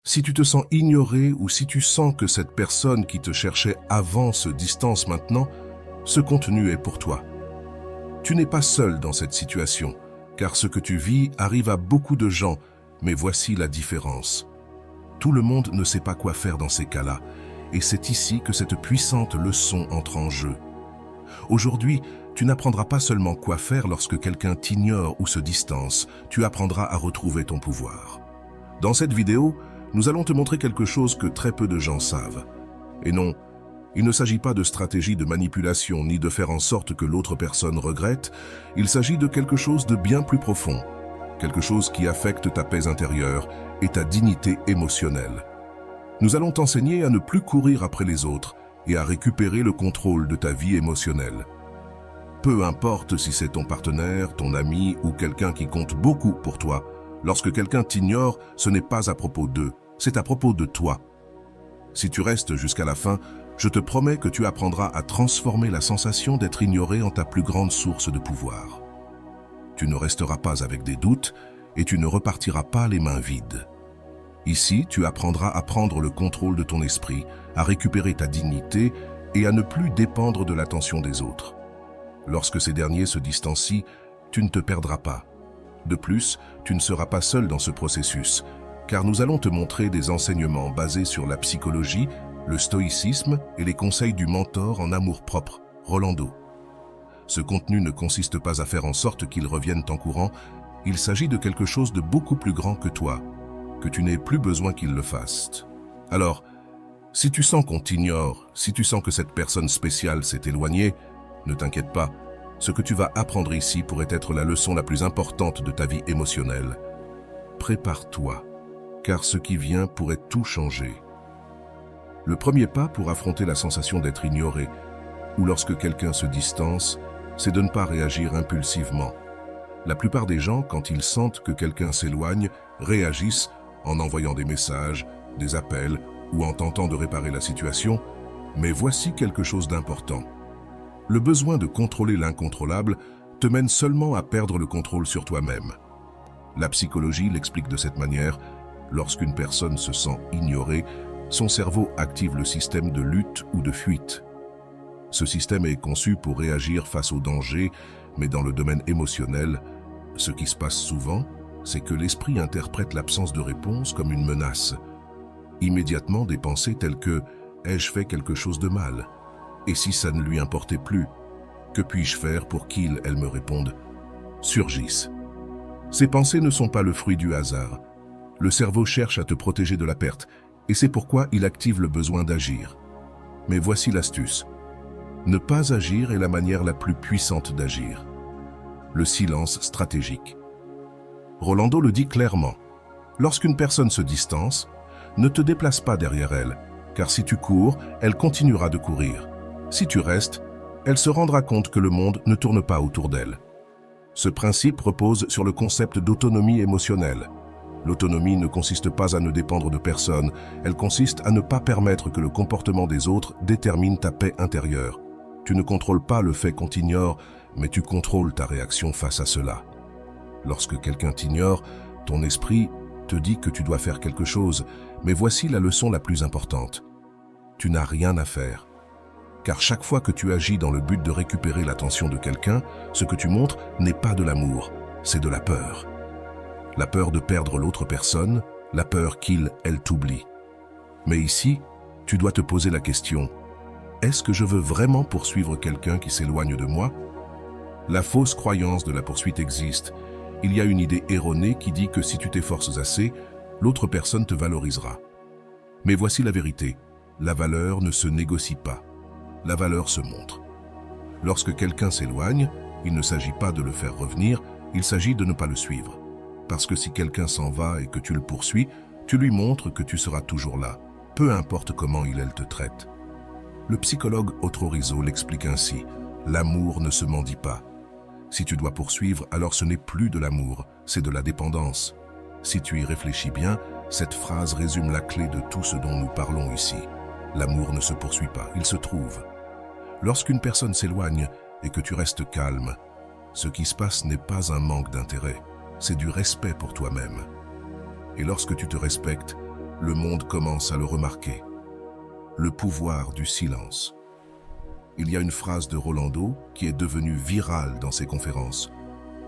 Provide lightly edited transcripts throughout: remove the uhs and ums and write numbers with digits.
Si tu te sens ignoré ou si tu sens que cette personne qui te cherchait avant se distance maintenant, ce contenu est pour toi. Tu n'es pas seul dans cette situation, car ce que tu vis arrive à beaucoup de gens, mais voici la différence. Tout le monde ne sait pas quoi faire dans ces cas-là, et c'est ici que cette puissante leçon entre en jeu. Aujourd'hui, tu n'apprendras pas seulement quoi faire lorsque quelqu'un t'ignore ou se distance, tu apprendras à retrouver ton pouvoir. Dans cette vidéo, nous allons te montrer quelque chose que très peu de gens savent. Et non, il ne s'agit pas de stratégie de manipulation ni de faire en sorte que l'autre personne regrette, il s'agit de quelque chose de bien plus profond, quelque chose qui affecte ta paix intérieure et ta dignité émotionnelle. Nous allons t'enseigner à ne plus courir après les autres et à récupérer le contrôle de ta vie émotionnelle. Peu importe si c'est ton partenaire, ton ami ou quelqu'un qui compte beaucoup pour toi, lorsque quelqu'un t'ignore, ce n'est pas à propos d'eux, c'est à propos de toi. Si tu restes jusqu'à la fin, je te promets que tu apprendras à transformer la sensation d'être ignoré en ta plus grande source de pouvoir. Tu ne resteras pas avec des doutes et tu ne repartiras pas les mains vides. Ici, tu apprendras à prendre le contrôle de ton esprit, à récupérer ta dignité et à ne plus dépendre de l'attention des autres. Lorsque ces derniers se distancient, tu ne te perdras pas. De plus, tu ne seras pas seul dans ce processus, car nous allons te montrer des enseignements basés sur la psychologie, le stoïcisme et les conseils du mentor en amour-propre, Rolando. Ce contenu ne consiste pas à faire en sorte qu'ils reviennent en courant, il s'agit de quelque chose de beaucoup plus grand que toi, que tu n'aies plus besoin qu'ils le fassent. Alors, si tu sens qu'on t'ignore, si tu sens que cette personne spéciale s'est éloignée, ne t'inquiète pas, ce que tu vas apprendre ici pourrait être la leçon la plus importante de ta vie émotionnelle. Prépare-toi, car ce qui vient pourrait tout changer. Le premier pas pour affronter la sensation d'être ignoré, ou lorsque quelqu'un se distance, c'est de ne pas réagir impulsivement. La plupart des gens, quand ils sentent que quelqu'un s'éloigne, réagissent en envoyant des messages, des appels ou en tentant de réparer la situation, mais voici quelque chose d'important. Le besoin de contrôler l'incontrôlable te mène seulement à perdre le contrôle sur toi-même. La psychologie l'explique de cette manière, lorsqu'une personne se sent ignorée, son cerveau active le système de lutte ou de fuite. Ce système est conçu pour réagir face au danger, mais dans le domaine émotionnel, ce qui se passe souvent, c'est que l'esprit interprète l'absence de réponse comme une menace. Immédiatement, des pensées telles que « ai-je fait quelque chose de mal ?» Et si ça ne lui importait plus, que puis-je faire pour qu'il, elle me réponde, surgissent. Ces pensées ne sont pas le fruit du hasard. Le cerveau cherche à te protéger de la perte, et c'est pourquoi il active le besoin d'agir. Mais voici l'astuce. Ne pas agir est la manière la plus puissante d'agir. Le silence stratégique. Rolando le dit clairement. Lorsqu'une personne se distance, ne te déplace pas derrière elle, car si tu cours, elle continuera de courir. Si tu restes, elle se rendra compte que le monde ne tourne pas autour d'elle. Ce principe repose sur le concept d'autonomie émotionnelle. L'autonomie ne consiste pas à ne dépendre de personne, elle consiste à ne pas permettre que le comportement des autres détermine ta paix intérieure. Tu ne contrôles pas le fait qu'on t'ignore, mais tu contrôles ta réaction face à cela. Lorsque quelqu'un t'ignore, ton esprit te dit que tu dois faire quelque chose, mais voici la leçon la plus importante. Tu n'as rien à faire. Car chaque fois que tu agis dans le but de récupérer l'attention de quelqu'un, ce que tu montres n'est pas de l'amour, c'est de la peur. La peur de perdre l'autre personne, la peur qu'il, elle t'oublie. Mais ici, tu dois te poser la question, est-ce que je veux vraiment poursuivre quelqu'un qui s'éloigne de moi? La fausse croyance de la poursuite existe. Il y a une idée erronée qui dit que si tu t'efforces assez, l'autre personne te valorisera. Mais voici la vérité, la valeur ne se négocie pas. La valeur se montre. Lorsque quelqu'un s'éloigne, il ne s'agit pas de le faire revenir, il s'agit de ne pas le suivre. Parce que si quelqu'un s'en va et que tu le poursuis, tu lui montres que tu seras toujours là, peu importe comment il elle te traite. Le psychologue Otto Rizzo l'explique ainsi, l'amour ne se mendie pas. Si tu dois poursuivre, alors ce n'est plus de l'amour, c'est de la dépendance. Si tu y réfléchis bien, cette phrase résume la clé de tout ce dont nous parlons ici. L'amour ne se poursuit pas, il se trouve. Lorsqu'une personne s'éloigne et que tu restes calme, ce qui se passe n'est pas un manque d'intérêt, c'est du respect pour toi-même. Et lorsque tu te respectes, le monde commence à le remarquer. Le pouvoir du silence. Il y a une phrase de Rolando qui est devenue virale dans ses conférences.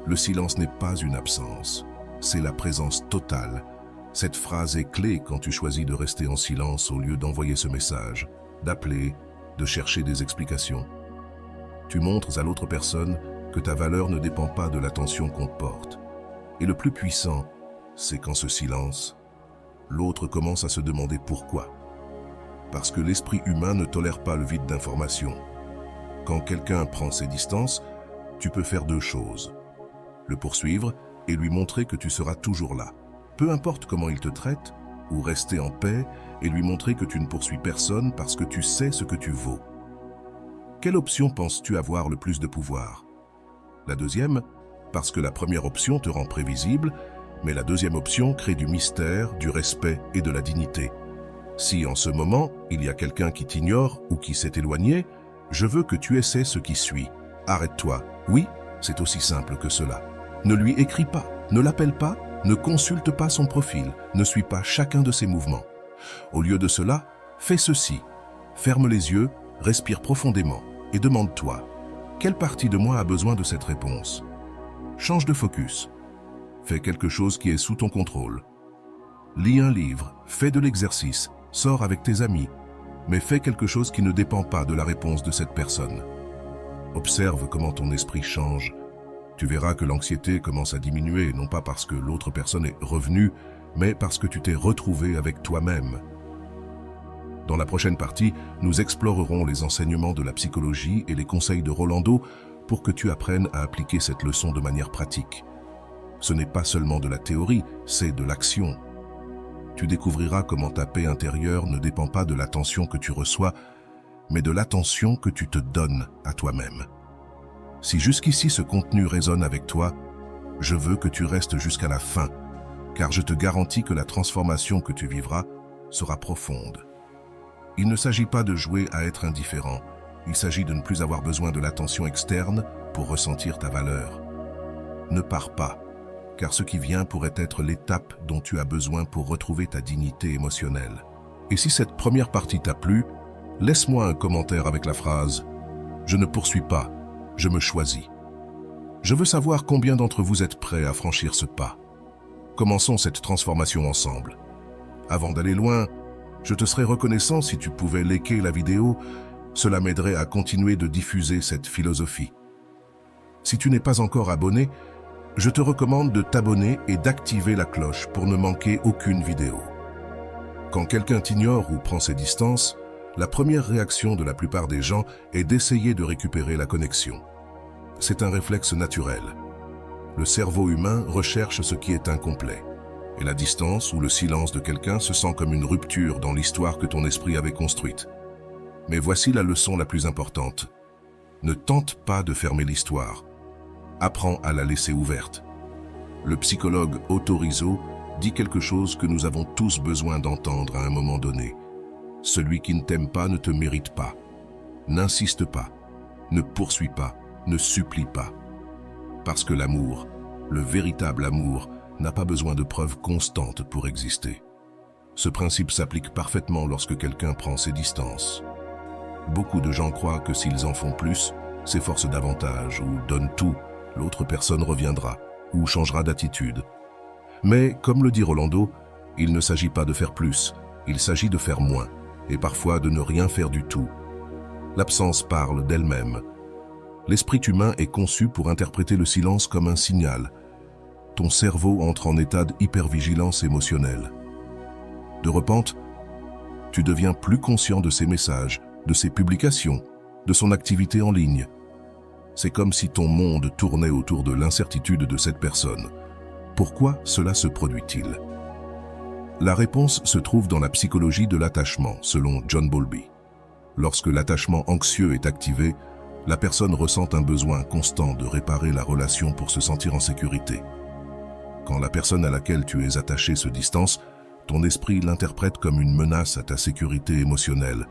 Le silence n'est pas une absence, c'est la présence totale. Cette phrase est clé quand tu choisis de rester en silence au lieu d'envoyer ce message, d'appeler, de chercher des explications. Tu montres à l'autre personne que ta valeur ne dépend pas de l'attention qu'on te porte. Et le plus puissant, c'est qu'en ce silence, l'autre commence à se demander pourquoi. Parce que l'esprit humain ne tolère pas le vide d'information. Quand quelqu'un prend ses distances, tu peux faire deux choses. Le poursuivre et lui montrer que tu seras toujours là. Peu importe comment il te traite, ou rester en paix et lui montrer que tu ne poursuis personne parce que tu sais ce que tu vaux. Quelle option penses-tu avoir le plus de pouvoir? La deuxième, parce que la première option te rend prévisible, mais la deuxième option crée du mystère, du respect et de la dignité. Si en ce moment, il y a quelqu'un qui t'ignore ou qui s'est éloigné, je veux que tu essaies ce qui suit. Arrête-toi. Oui, c'est aussi simple que cela. Ne lui écris pas, ne l'appelle pas, ne consulte pas son profil, ne suis pas chacun de ses mouvements. Au lieu de cela, fais ceci. Ferme les yeux, respire profondément et demande-toi, quelle partie de moi a besoin de cette réponse? Change de focus. Fais quelque chose qui est sous ton contrôle. Lis un livre, fais de l'exercice, sors avec tes amis, mais fais quelque chose qui ne dépend pas de la réponse de cette personne. Observe comment ton esprit change. Tu verras que l'anxiété commence à diminuer, non pas parce que l'autre personne est revenue, mais parce que tu t'es retrouvé avec toi-même. Dans la prochaine partie, nous explorerons les enseignements de la psychologie et les conseils de Rolando pour que tu apprennes à appliquer cette leçon de manière pratique. Ce n'est pas seulement de la théorie, c'est de l'action. Tu découvriras comment ta paix intérieure ne dépend pas de l'attention que tu reçois, mais de l'attention que tu te donnes à toi-même. Si jusqu'ici ce contenu résonne avec toi, je veux que tu restes jusqu'à la fin, car je te garantis que la transformation que tu vivras sera profonde. Il ne s'agit pas de jouer à être indifférent, il s'agit de ne plus avoir besoin de l'attention externe pour ressentir ta valeur. Ne pars pas, car ce qui vient pourrait être l'étape dont tu as besoin pour retrouver ta dignité émotionnelle. Et si cette première partie t'a plu, laisse-moi un commentaire avec la phrase « Je ne poursuis pas, je me choisis ». Je veux savoir combien d'entre vous êtes prêts à franchir ce pas. Commençons cette transformation ensemble. Avant d'aller loin, je te serais reconnaissant si tu pouvais liker la vidéo, cela m'aiderait à continuer de diffuser cette philosophie. Si tu n'es pas encore abonné, je te recommande de t'abonner et d'activer la cloche pour ne manquer aucune vidéo. Quand quelqu'un t'ignore ou prend ses distances, la première réaction de la plupart des gens est d'essayer de récupérer la connexion. C'est un réflexe naturel. Le cerveau humain recherche ce qui est incomplet. Et la distance ou le silence de quelqu'un se sent comme une rupture dans l'histoire que ton esprit avait construite. Mais voici la leçon la plus importante. Ne tente pas de fermer l'histoire. Apprends à la laisser ouverte. Le psychologue Otto Rizzo dit quelque chose que nous avons tous besoin d'entendre à un moment donné. Celui qui ne t'aime pas ne te mérite pas. N'insiste pas, ne poursuis pas, ne supplie pas. Parce que l'amour, le véritable amour, n'a pas besoin de preuves constantes pour exister. Ce principe s'applique parfaitement lorsque quelqu'un prend ses distances. Beaucoup de gens croient que s'ils en font plus, s'efforcent davantage ou donnent tout, l'autre personne reviendra ou changera d'attitude. Mais, comme le dit Rolando, il ne s'agit pas de faire plus, il s'agit de faire moins, et parfois de ne rien faire du tout. L'absence parle d'elle-même. L'esprit humain est conçu pour interpréter le silence comme un signal. Ton cerveau entre en état d'hypervigilance émotionnelle. De repente, tu deviens plus conscient de ses messages, de ses publications, de son activité en ligne. C'est comme si ton monde tournait autour de l'incertitude de cette personne. Pourquoi cela se produit-il? La réponse se trouve dans la psychologie de l'attachement, selon John Bowlby. Lorsque l'attachement anxieux est activé, la personne ressent un besoin constant de réparer la relation pour se sentir en sécurité. Quand la personne à laquelle tu es attaché se distance, ton esprit l'interprète comme une menace à ta sécurité émotionnelle,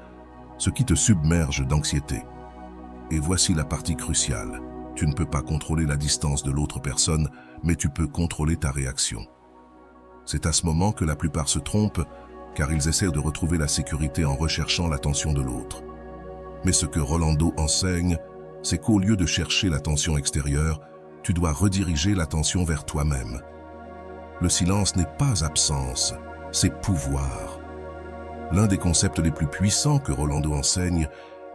ce qui te submerge d'anxiété. Et voici la partie cruciale. Tu ne peux pas contrôler la distance de l'autre personne, mais tu peux contrôler ta réaction. C'est à ce moment que la plupart se trompent, car ils essaient de retrouver la sécurité en recherchant l'attention de l'autre. Mais ce que Rolando enseigne, c'est qu'au lieu de chercher l'attention extérieure, tu dois rediriger l'attention vers toi-même. Le silence n'est pas absence, c'est pouvoir. L'un des concepts les plus puissants que Rolando enseigne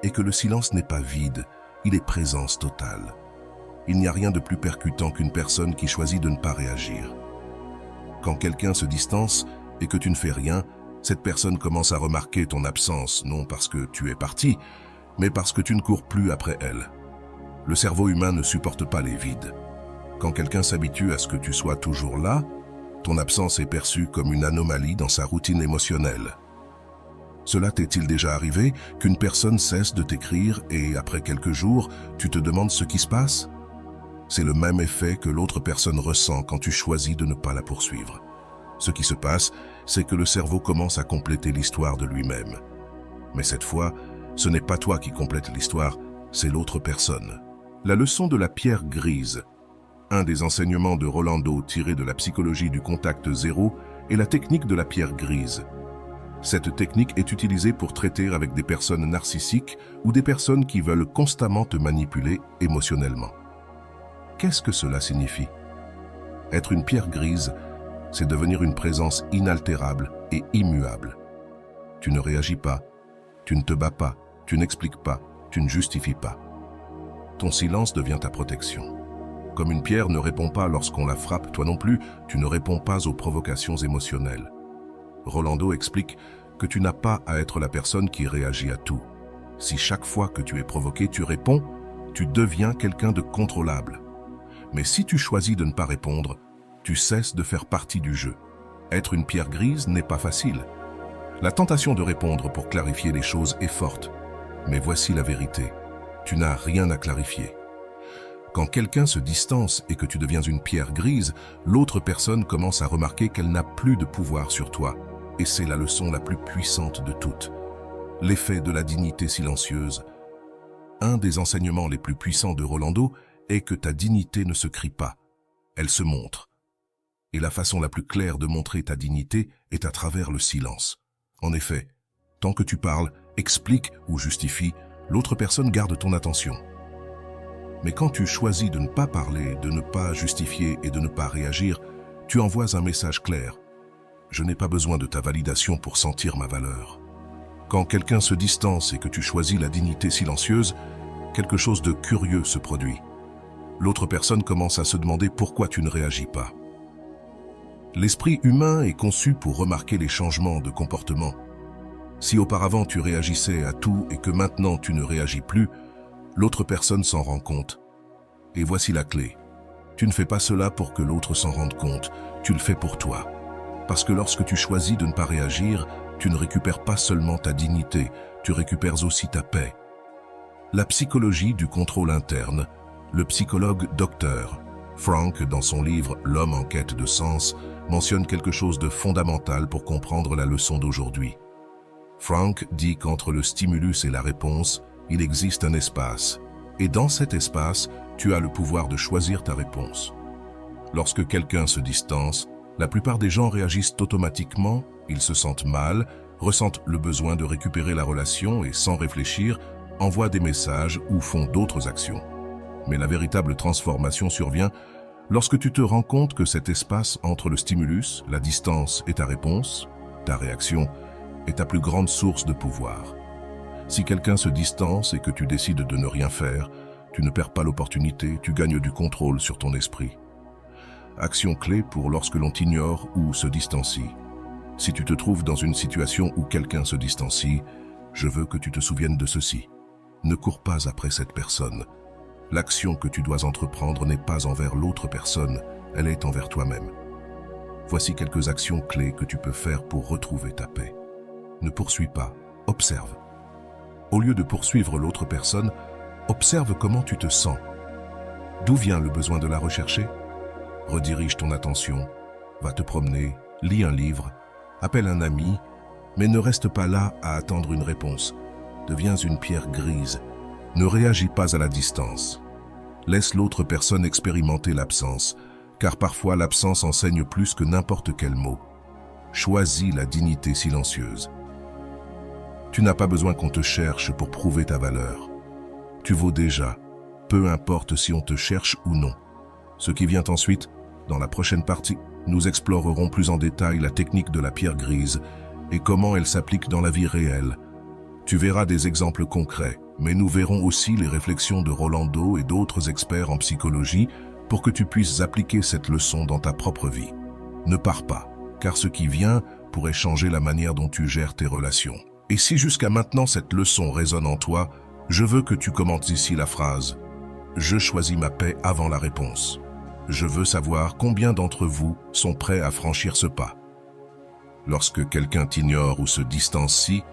est que le silence n'est pas vide, il est présence totale. Il n'y a rien de plus percutant qu'une personne qui choisit de ne pas réagir. Quand quelqu'un se distance et que tu ne fais rien, cette personne commence à remarquer ton absence, non parce que tu es parti, mais parce que tu ne cours plus après elle. Le cerveau humain ne supporte pas les vides. Quand quelqu'un s'habitue à ce que tu sois toujours là, ton absence est perçue comme une anomalie dans sa routine émotionnelle. Cela t'est-il déjà arrivé qu'une personne cesse de t'écrire et, après quelques jours, tu te demandes ce qui se passe? C'est le même effet que l'autre personne ressent quand tu choisis de ne pas la poursuivre. Ce qui se passe, c'est que le cerveau commence à compléter l'histoire de lui-même. Mais cette fois, ce n'est pas toi qui complètes l'histoire, c'est l'autre personne. La leçon de la pierre grise. Un des enseignements de Rolando tiré de la psychologie du contact zéro est la technique de la pierre grise. Cette technique est utilisée pour traiter avec des personnes narcissiques ou des personnes qui veulent constamment te manipuler émotionnellement. Qu'est-ce que cela signifie? Être une pierre grise, c'est devenir une présence inaltérable et immuable. Tu ne réagis pas, tu ne te bats pas, tu n'expliques pas, tu ne justifies pas. Ton silence devient ta protection. Comme une pierre ne répond pas lorsqu'on la frappe, toi non plus, tu ne réponds pas aux provocations émotionnelles. Rolando explique que tu n'as pas à être la personne qui réagit à tout. Si chaque fois que tu es provoqué, tu réponds, tu deviens quelqu'un de contrôlable. Mais si tu choisis de ne pas répondre, tu cesses de faire partie du jeu. Être une pierre grise n'est pas facile. La tentation de répondre pour clarifier les choses est forte. Mais voici la vérité. Tu n'as rien à clarifier. Quand quelqu'un se distance et que tu deviens une pierre grise, l'autre personne commence à remarquer qu'elle n'a plus de pouvoir sur toi. Et c'est la leçon la plus puissante de toutes. L'effet de la dignité silencieuse. Un des enseignements les plus puissants de Rolando est que ta dignité ne se crie pas, elle se montre. Et la façon la plus claire de montrer ta dignité est à travers le silence. En effet, tant que tu parles, expliques ou justifies, l'autre personne garde ton attention. Mais quand tu choisis de ne pas parler, de ne pas justifier et de ne pas réagir, tu envoies un message clair. Je n'ai pas besoin de ta validation pour sentir ma valeur. Quand quelqu'un se distance et que tu choisis la dignité silencieuse, quelque chose de curieux se produit. L'autre personne commence à se demander pourquoi tu ne réagis pas. L'esprit humain est conçu pour remarquer les changements de comportement. Si auparavant tu réagissais à tout et que maintenant tu ne réagis plus, l'autre personne s'en rend compte. Et voici la clé. Tu ne fais pas cela pour que l'autre s'en rende compte, tu le fais pour toi. Parce que lorsque tu choisis de ne pas réagir, tu ne récupères pas seulement ta dignité, tu récupères aussi ta paix. La psychologie du contrôle interne, le psychologue Dr. Frank, dans son livre « L'homme en quête de sens », mentionne quelque chose de fondamental pour comprendre la leçon d'aujourd'hui. Frank dit qu'entre le stimulus et la réponse, il existe un espace. Et dans cet espace, tu as le pouvoir de choisir ta réponse. Lorsque quelqu'un se distance, la plupart des gens réagissent automatiquement, ils se sentent mal, ressentent le besoin de récupérer la relation et sans réfléchir, envoient des messages ou font d'autres actions. Mais la véritable transformation survient lorsque tu te rends compte que cet espace entre le stimulus, la distance et ta réponse, ta réaction, est ta plus grande source de pouvoir. Si quelqu'un se distance et que tu décides de ne rien faire, tu ne perds pas l'opportunité, tu gagnes du contrôle sur ton esprit. Action clé pour lorsque l'on t'ignore ou se distancie. Si tu te trouves dans une situation où quelqu'un se distancie, je veux que tu te souviennes de ceci. Ne cours pas après cette personne. L'action que tu dois entreprendre n'est pas envers l'autre personne, elle est envers toi-même. Voici quelques actions clés que tu peux faire pour retrouver ta paix. Ne poursuis pas, observe. Au lieu de poursuivre l'autre personne, observe comment tu te sens. D'où vient le besoin de la rechercher? Redirige ton attention, va te promener, lis un livre, appelle un ami, mais ne reste pas là à attendre une réponse. Deviens une pierre grise. Ne réagis pas à la distance. Laisse l'autre personne expérimenter l'absence, car parfois l'absence enseigne plus que n'importe quel mot. choisis la dignité silencieuse. Tu n'as pas besoin qu'on te cherche pour prouver ta valeur. Tu vaux déjà, peu importe si on te cherche ou non. Ce qui vient ensuite, dans la prochaine partie, nous explorerons plus en détail la technique de la pierre grise et comment elle s'applique dans la vie réelle. Tu verras des exemples concrets, mais nous verrons aussi les réflexions de Rolando et d'autres experts en psychologie pour que tu puisses appliquer cette leçon dans ta propre vie. Ne pars pas, car ce qui vient pourrait changer la manière dont tu gères tes relations. Et si jusqu'à maintenant cette leçon résonne en toi, je veux que tu commentes ici la phrase « Je choisis ma paix avant la réponse ». Je veux savoir combien d'entre vous sont prêts à franchir ce pas. Lorsque quelqu'un t'ignore ou se distancie,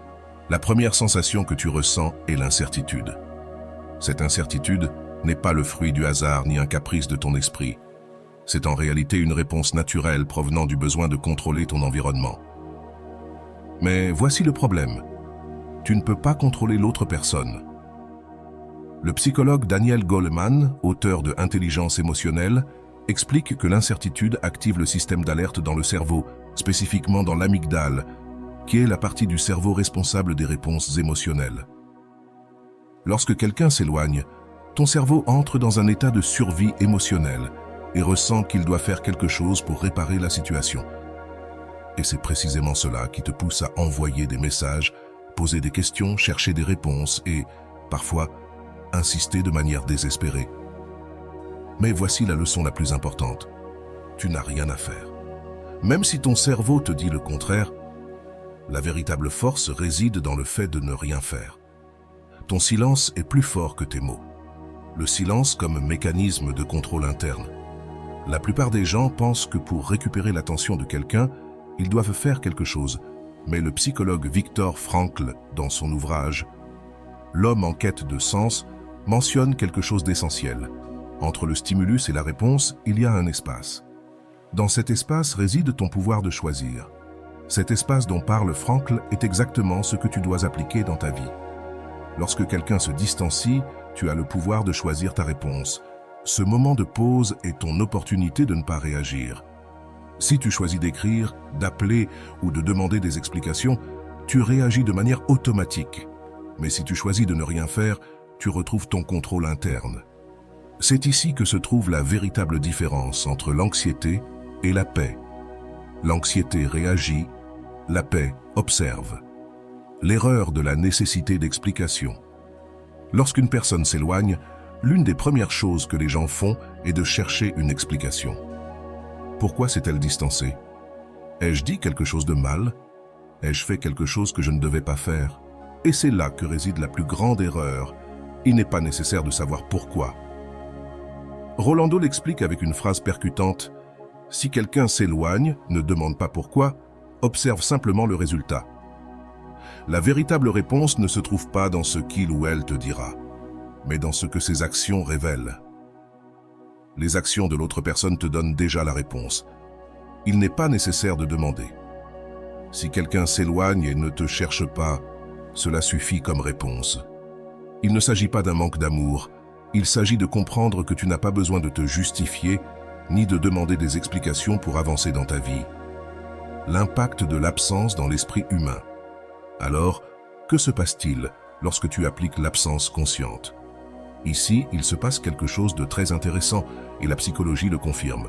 la première sensation que tu ressens est l'incertitude. Cette incertitude n'est pas le fruit du hasard ni un caprice de ton esprit. C'est en réalité une réponse naturelle provenant du besoin de contrôler ton environnement. Mais voici le problème. Tu ne peux pas contrôler l'autre personne. Le psychologue Daniel Goleman, auteur de Intelligence émotionnelle, explique que l'incertitude active le système d'alerte dans le cerveau, spécifiquement dans l'amygdale, qui est la partie du cerveau responsable des réponses émotionnelles. Lorsque quelqu'un s'éloigne, ton cerveau entre dans un état de survie émotionnelle et ressent qu'il doit faire quelque chose pour réparer la situation. Et c'est précisément cela qui te pousse à envoyer des messages, poser des questions, chercher des réponses et, parfois, insister de manière désespérée. Mais voici la leçon la plus importante. Tu n'as rien à faire. Même si ton cerveau te dit le contraire, la véritable force réside dans le fait de ne rien faire. Ton silence est plus fort que tes mots. Le silence comme mécanisme de contrôle interne. La plupart des gens pensent que pour récupérer l'attention de quelqu'un, ils doivent faire quelque chose. Mais le psychologue Viktor Frankl, dans son ouvrage « L'homme en quête de sens », mentionne quelque chose d'essentiel. Entre le stimulus et la réponse, il y a un espace. Dans cet espace réside ton pouvoir de choisir. Cet espace dont parle Frankl est exactement ce que tu dois appliquer dans ta vie. Lorsque quelqu'un se distancie, tu as le pouvoir de choisir ta réponse. Ce moment de pause est ton opportunité de ne pas réagir. Si tu choisis d'écrire, d'appeler ou de demander des explications, tu réagis de manière automatique. Mais si tu choisis de ne rien faire, tu retrouves ton contrôle interne. C'est ici que se trouve la véritable différence entre l'anxiété et la paix. L'anxiété réagit, la paix observe. L'erreur de la nécessité d'explication. Lorsqu'une personne s'éloigne, l'une des premières choses que les gens font est de chercher une explication. Pourquoi s'est-elle distancée? Ai-je dit quelque chose de mal? Ai-je fait quelque chose que je ne devais pas faire? Et c'est là que réside la plus grande erreur. Il n'est pas nécessaire de savoir pourquoi. Rolando l'explique avec une phrase percutante. Si quelqu'un s'éloigne, ne demande pas pourquoi, observe simplement le résultat. La véritable réponse ne se trouve pas dans ce qu'il ou elle te dira, mais dans ce que ses actions révèlent. Les actions de l'autre personne te donnent déjà la réponse. Il n'est pas nécessaire de demander. Si quelqu'un s'éloigne et ne te cherche pas, cela suffit comme réponse. Il ne s'agit pas d'un manque d'amour, il s'agit de comprendre que tu n'as pas besoin de te justifier ni de demander des explications pour avancer dans ta vie. L'impact de l'absence dans l'esprit humain. Alors, que se passe-t-il lorsque tu appliques l'absence consciente? Ici, il se passe quelque chose de très intéressant et la psychologie le confirme.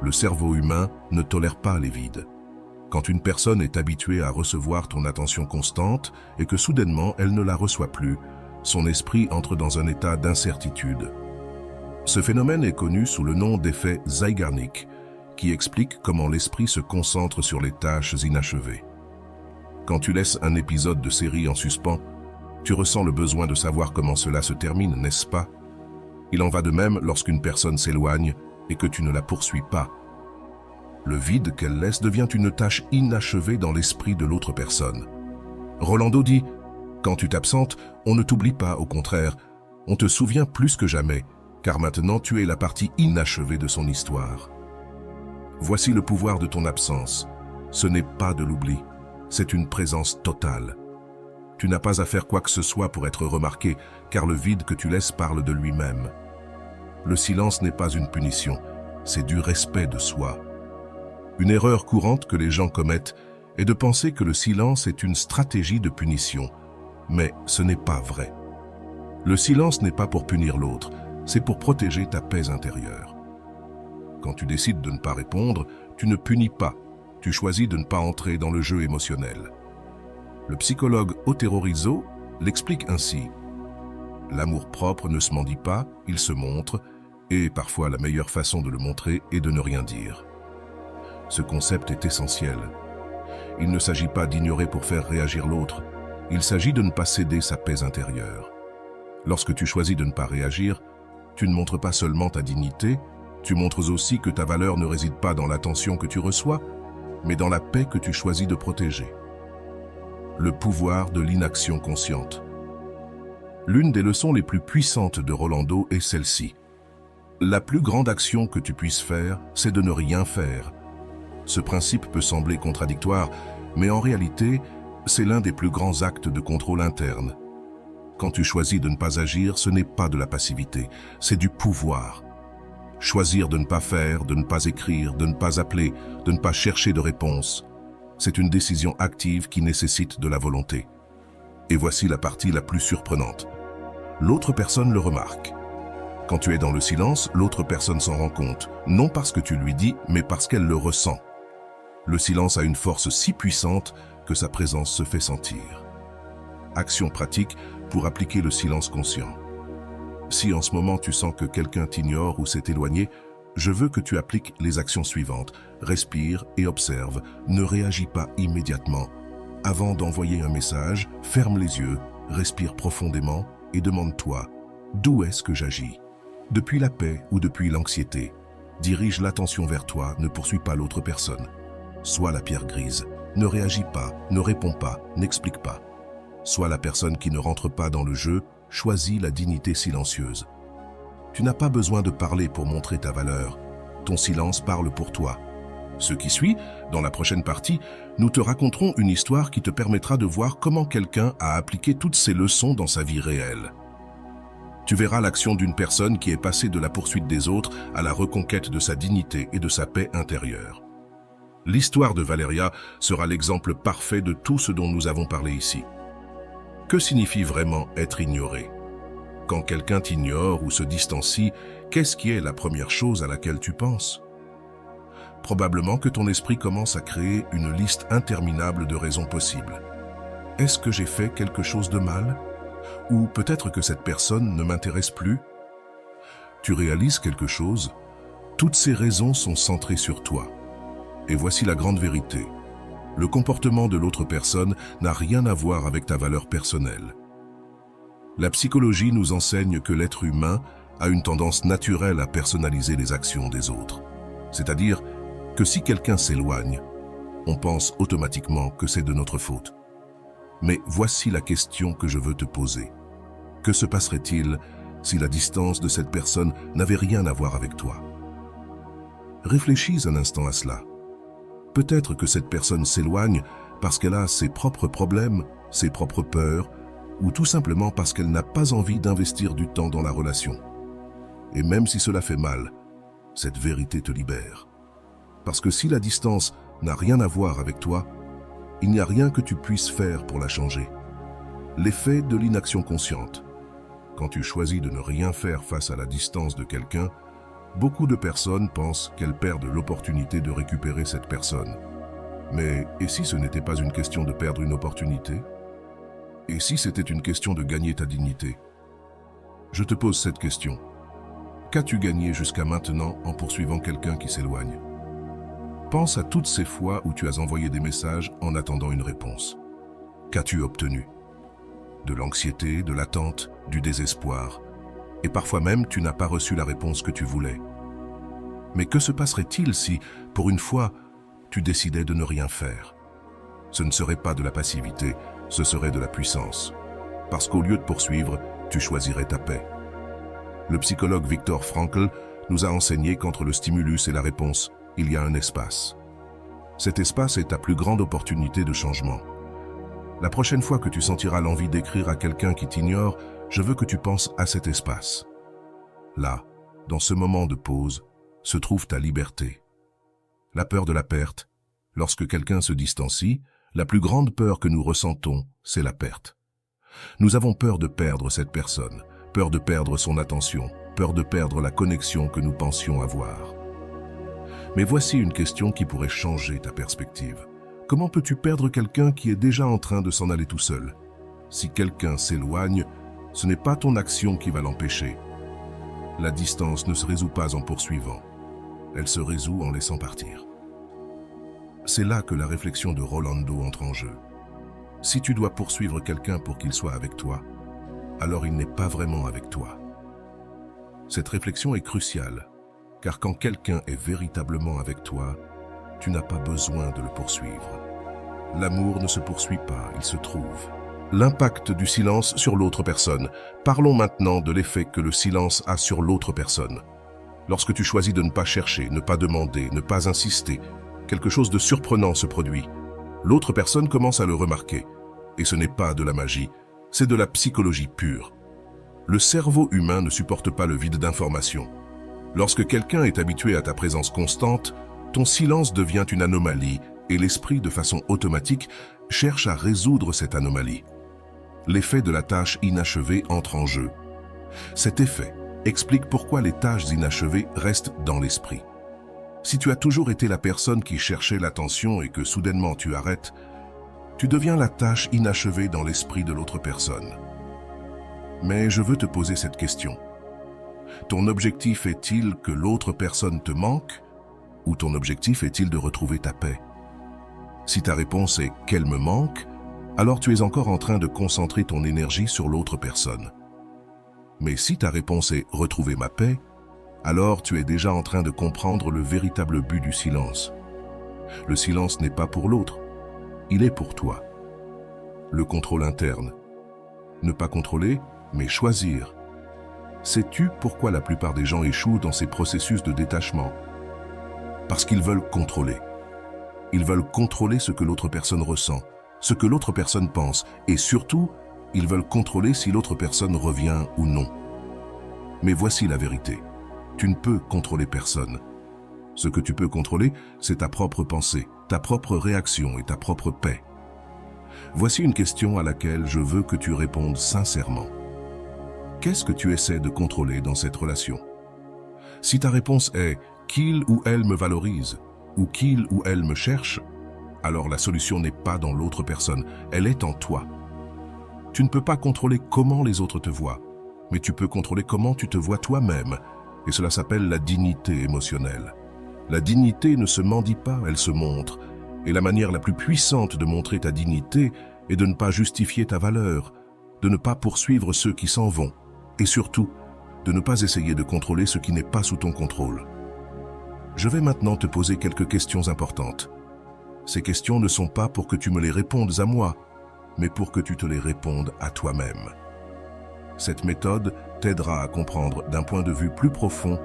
Le cerveau humain ne tolère pas les vides. Quand une personne est habituée à recevoir ton attention constante et que soudainement elle ne la reçoit plus, son esprit entre dans un état d'incertitude. Ce phénomène est connu sous le nom d'effet Zeigarnik, qui explique comment l'esprit se concentre sur les tâches inachevées. Quand tu laisses un épisode de série en suspens, tu ressens le besoin de savoir comment cela se termine, n'est-ce pas? Il en va de même lorsqu'une personne s'éloigne et que tu ne la poursuis pas. Le vide qu'elle laisse devient une tâche inachevée dans l'esprit de l'autre personne. Rolando dit « Quand tu t'absentes, on ne t'oublie pas, au contraire, on te souvient plus que jamais, car maintenant tu es la partie inachevée de son histoire. » Voici le pouvoir de ton absence. Ce n'est pas de l'oubli, c'est une présence totale. Tu n'as pas à faire quoi que ce soit pour être remarqué, car le vide que tu laisses parle de lui-même. Le silence n'est pas une punition, c'est du respect de soi. Une erreur courante que les gens commettent est de penser que le silence est une stratégie de punition, mais ce n'est pas vrai. Le silence n'est pas pour punir l'autre, c'est pour protéger ta paix intérieure. Quand tu décides de ne pas répondre, tu ne punis pas, tu choisis de ne pas entrer dans le jeu émotionnel. Le psychologue Otero Rizzo l'explique ainsi. L'amour-propre ne se mendie pas, il se montre, et parfois la meilleure façon de le montrer est de ne rien dire. Ce concept est essentiel. Il ne s'agit pas d'ignorer pour faire réagir l'autre, il s'agit de ne pas céder sa paix intérieure. Lorsque tu choisis de ne pas réagir, tu ne montres pas seulement ta dignité, tu montres aussi que ta valeur ne réside pas dans l'attention que tu reçois, mais dans la paix que tu choisis de protéger. Le pouvoir de l'inaction consciente. L'une des leçons les plus puissantes de Rolando est celle-ci. La plus grande action que tu puisses faire, c'est de ne rien faire. Ce principe peut sembler contradictoire, mais en réalité, c'est l'un des plus grands actes de contrôle interne. Quand tu choisis de ne pas agir, ce n'est pas de la passivité, c'est du pouvoir. Choisir de ne pas faire, de ne pas écrire, de ne pas appeler, de ne pas chercher de réponse, c'est une décision active qui nécessite de la volonté. Et voici la partie la plus surprenante. L'autre personne le remarque. Quand tu es dans le silence, l'autre personne s'en rend compte, non parce que tu lui dis, mais parce qu'elle le ressent. Le silence a une force si puissante que sa présence se fait sentir. Action pratique pour appliquer le silence conscient. Si en ce moment tu sens que quelqu'un t'ignore ou s'est éloigné, je veux que tu appliques les actions suivantes. Respire et observe, ne réagis pas immédiatement. Avant d'envoyer un message, ferme les yeux, respire profondément et demande-toi, d'où est-ce que j'agis? Depuis la paix ou depuis l'anxiété? Dirige l'attention vers toi, ne poursuis pas l'autre personne. Sois la pierre grise, ne réagis pas, ne réponds pas, n'explique pas. Sois la personne qui ne rentre pas dans le jeu, choisis la dignité silencieuse. Tu n'as pas besoin de parler pour montrer ta valeur. Ton silence parle pour toi. Ce qui suit, dans la prochaine partie, nous te raconterons une histoire qui te permettra de voir comment quelqu'un a appliqué toutes ces leçons dans sa vie réelle. Tu verras l'action d'une personne qui est passée de la poursuite des autres à la reconquête de sa dignité et de sa paix intérieure. L'histoire de Valeria sera l'exemple parfait de tout ce dont nous avons parlé ici. Que signifie vraiment être ignoré? Quand quelqu'un t'ignore ou se distancie, qu'est-ce qui est la première chose à laquelle tu penses? Probablement que ton esprit commence à créer une liste interminable de raisons possibles. Est-ce que j'ai fait quelque chose de mal? Ou peut-être que cette personne ne m'intéresse plus? Tu réalises quelque chose? Toutes ces raisons sont centrées sur toi. Et voici la grande vérité. Le comportement de l'autre personne n'a rien à voir avec ta valeur personnelle. La psychologie nous enseigne que l'être humain a une tendance naturelle à personnaliser les actions des autres. C'est-à-dire que si quelqu'un s'éloigne, on pense automatiquement que c'est de notre faute. Mais voici la question que je veux te poser. Que se passerait-il si la distance de cette personne n'avait rien à voir avec toi? Réfléchis un instant à cela. Peut-être que cette personne s'éloigne parce qu'elle a ses propres problèmes, ses propres peurs, ou tout simplement parce qu'elle n'a pas envie d'investir du temps dans la relation. Et même si cela fait mal, cette vérité te libère. Parce que si la distance n'a rien à voir avec toi, il n'y a rien que tu puisses faire pour la changer. L'effet de l'inaction consciente. Quand tu choisis de ne rien faire face à la distance de quelqu'un, beaucoup de personnes pensent qu'elles perdent l'opportunité de récupérer cette personne. Mais et si ce n'était pas une question de perdre une opportunité? Et si c'était une question de gagner ta dignité? Je te pose cette question. Qu'as-tu gagné jusqu'à maintenant en poursuivant quelqu'un qui s'éloigne? Pense à toutes ces fois où tu as envoyé des messages en attendant une réponse. Qu'as-tu obtenu? De l'anxiété, de l'attente, du désespoir. Et parfois même, tu n'as pas reçu la réponse que tu voulais. Mais que se passerait-il si, pour une fois, tu décidais de ne rien faire? Ce ne serait pas de la passivité, ce serait de la puissance. Parce qu'au lieu de poursuivre, tu choisirais ta paix. Le psychologue Viktor Frankl nous a enseigné qu'entre le stimulus et la réponse, il y a un espace. Cet espace est ta plus grande opportunité de changement. La prochaine fois que tu sentiras l'envie d'écrire à quelqu'un qui t'ignore, je veux que tu penses à cet espace. Là, dans ce moment de pause, se trouve ta liberté. La peur de la perte, Lorsque quelqu'un se distancie, la plus grande peur que nous ressentons, c'est la perte. Nous avons peur de perdre cette personne, peur de perdre son attention, peur de perdre la connexion que nous pensions avoir. Mais voici une question qui pourrait changer ta perspective. Comment peux-tu perdre quelqu'un qui est déjà en train de s'en aller tout seul? Si quelqu'un s'éloigne, ce n'est pas ton action qui va l'empêcher. La distance ne se résout pas en poursuivant. Elle se résout en laissant partir. C'est là que la réflexion de Rolando entre en jeu. Si tu dois poursuivre quelqu'un pour qu'il soit avec toi, alors il n'est pas vraiment avec toi. Cette réflexion est cruciale, car quand quelqu'un est véritablement avec toi, tu n'as pas besoin de le poursuivre. L'amour ne se poursuit pas, il se trouve. L'impact du silence sur l'autre personne. Parlons maintenant de l'effet que le silence a sur l'autre personne. Lorsque tu choisis de ne pas chercher, ne pas demander, ne pas insister, quelque chose de surprenant se produit. L'autre personne commence à le remarquer. Et ce n'est pas de la magie, c'est de la psychologie pure. Le cerveau humain ne supporte pas le vide d'informations. Lorsque quelqu'un est habitué à ta présence constante, ton silence devient une anomalie et l'esprit, de façon automatique, cherche à résoudre cette anomalie. L'effet de la tâche inachevée entre en jeu. Cet effet explique pourquoi les tâches inachevées restent dans l'esprit. Si tu as toujours été la personne qui cherchait l'attention et que soudainement tu arrêtes, tu deviens la tâche inachevée dans l'esprit de l'autre personne. Mais je veux te poser cette question. Ton objectif est-il que l'autre personne te manque ou ton objectif est-il de retrouver ta paix? Si ta réponse est « qu'elle me manque », alors tu es encore en train de concentrer ton énergie sur l'autre personne. Mais si ta réponse est « retrouver ma paix », alors tu es déjà en train de comprendre le véritable but du silence. Le silence n'est pas pour l'autre, il est pour toi. Le contrôle interne. Ne pas contrôler, mais choisir. Sais-tu pourquoi la plupart des gens échouent dans ces processus de détachement? Parce qu'ils veulent contrôler. Ils veulent contrôler ce que l'autre personne ressent, ce que l'autre personne pense, et surtout, ils veulent contrôler si l'autre personne revient ou non. Mais voici la vérité. Tu ne peux contrôler personne. Ce que tu peux contrôler, c'est ta propre pensée, ta propre réaction et ta propre paix. Voici une question à laquelle je veux que tu répondes sincèrement. Qu'est-ce que tu essaies de contrôler dans cette relation? Si ta réponse est « qu'il ou elle me valorise » ou « qu'il ou elle me cherche », alors la solution n'est pas dans l'autre personne, elle est en toi. Tu ne peux pas contrôler comment les autres te voient, mais tu peux contrôler comment tu te vois toi-même, et cela s'appelle la dignité émotionnelle. La dignité ne se mendie pas, elle se montre, et la manière la plus puissante de montrer ta dignité est de ne pas justifier ta valeur, de ne pas poursuivre ceux qui s'en vont, et surtout, de ne pas essayer de contrôler ce qui n'est pas sous ton contrôle. Je vais maintenant te poser quelques questions importantes. Ces questions ne sont pas pour que tu me les répondes à moi, mais pour que tu te les répondes à toi-même. Cette méthode t'aidera à comprendre d'un point de vue plus profond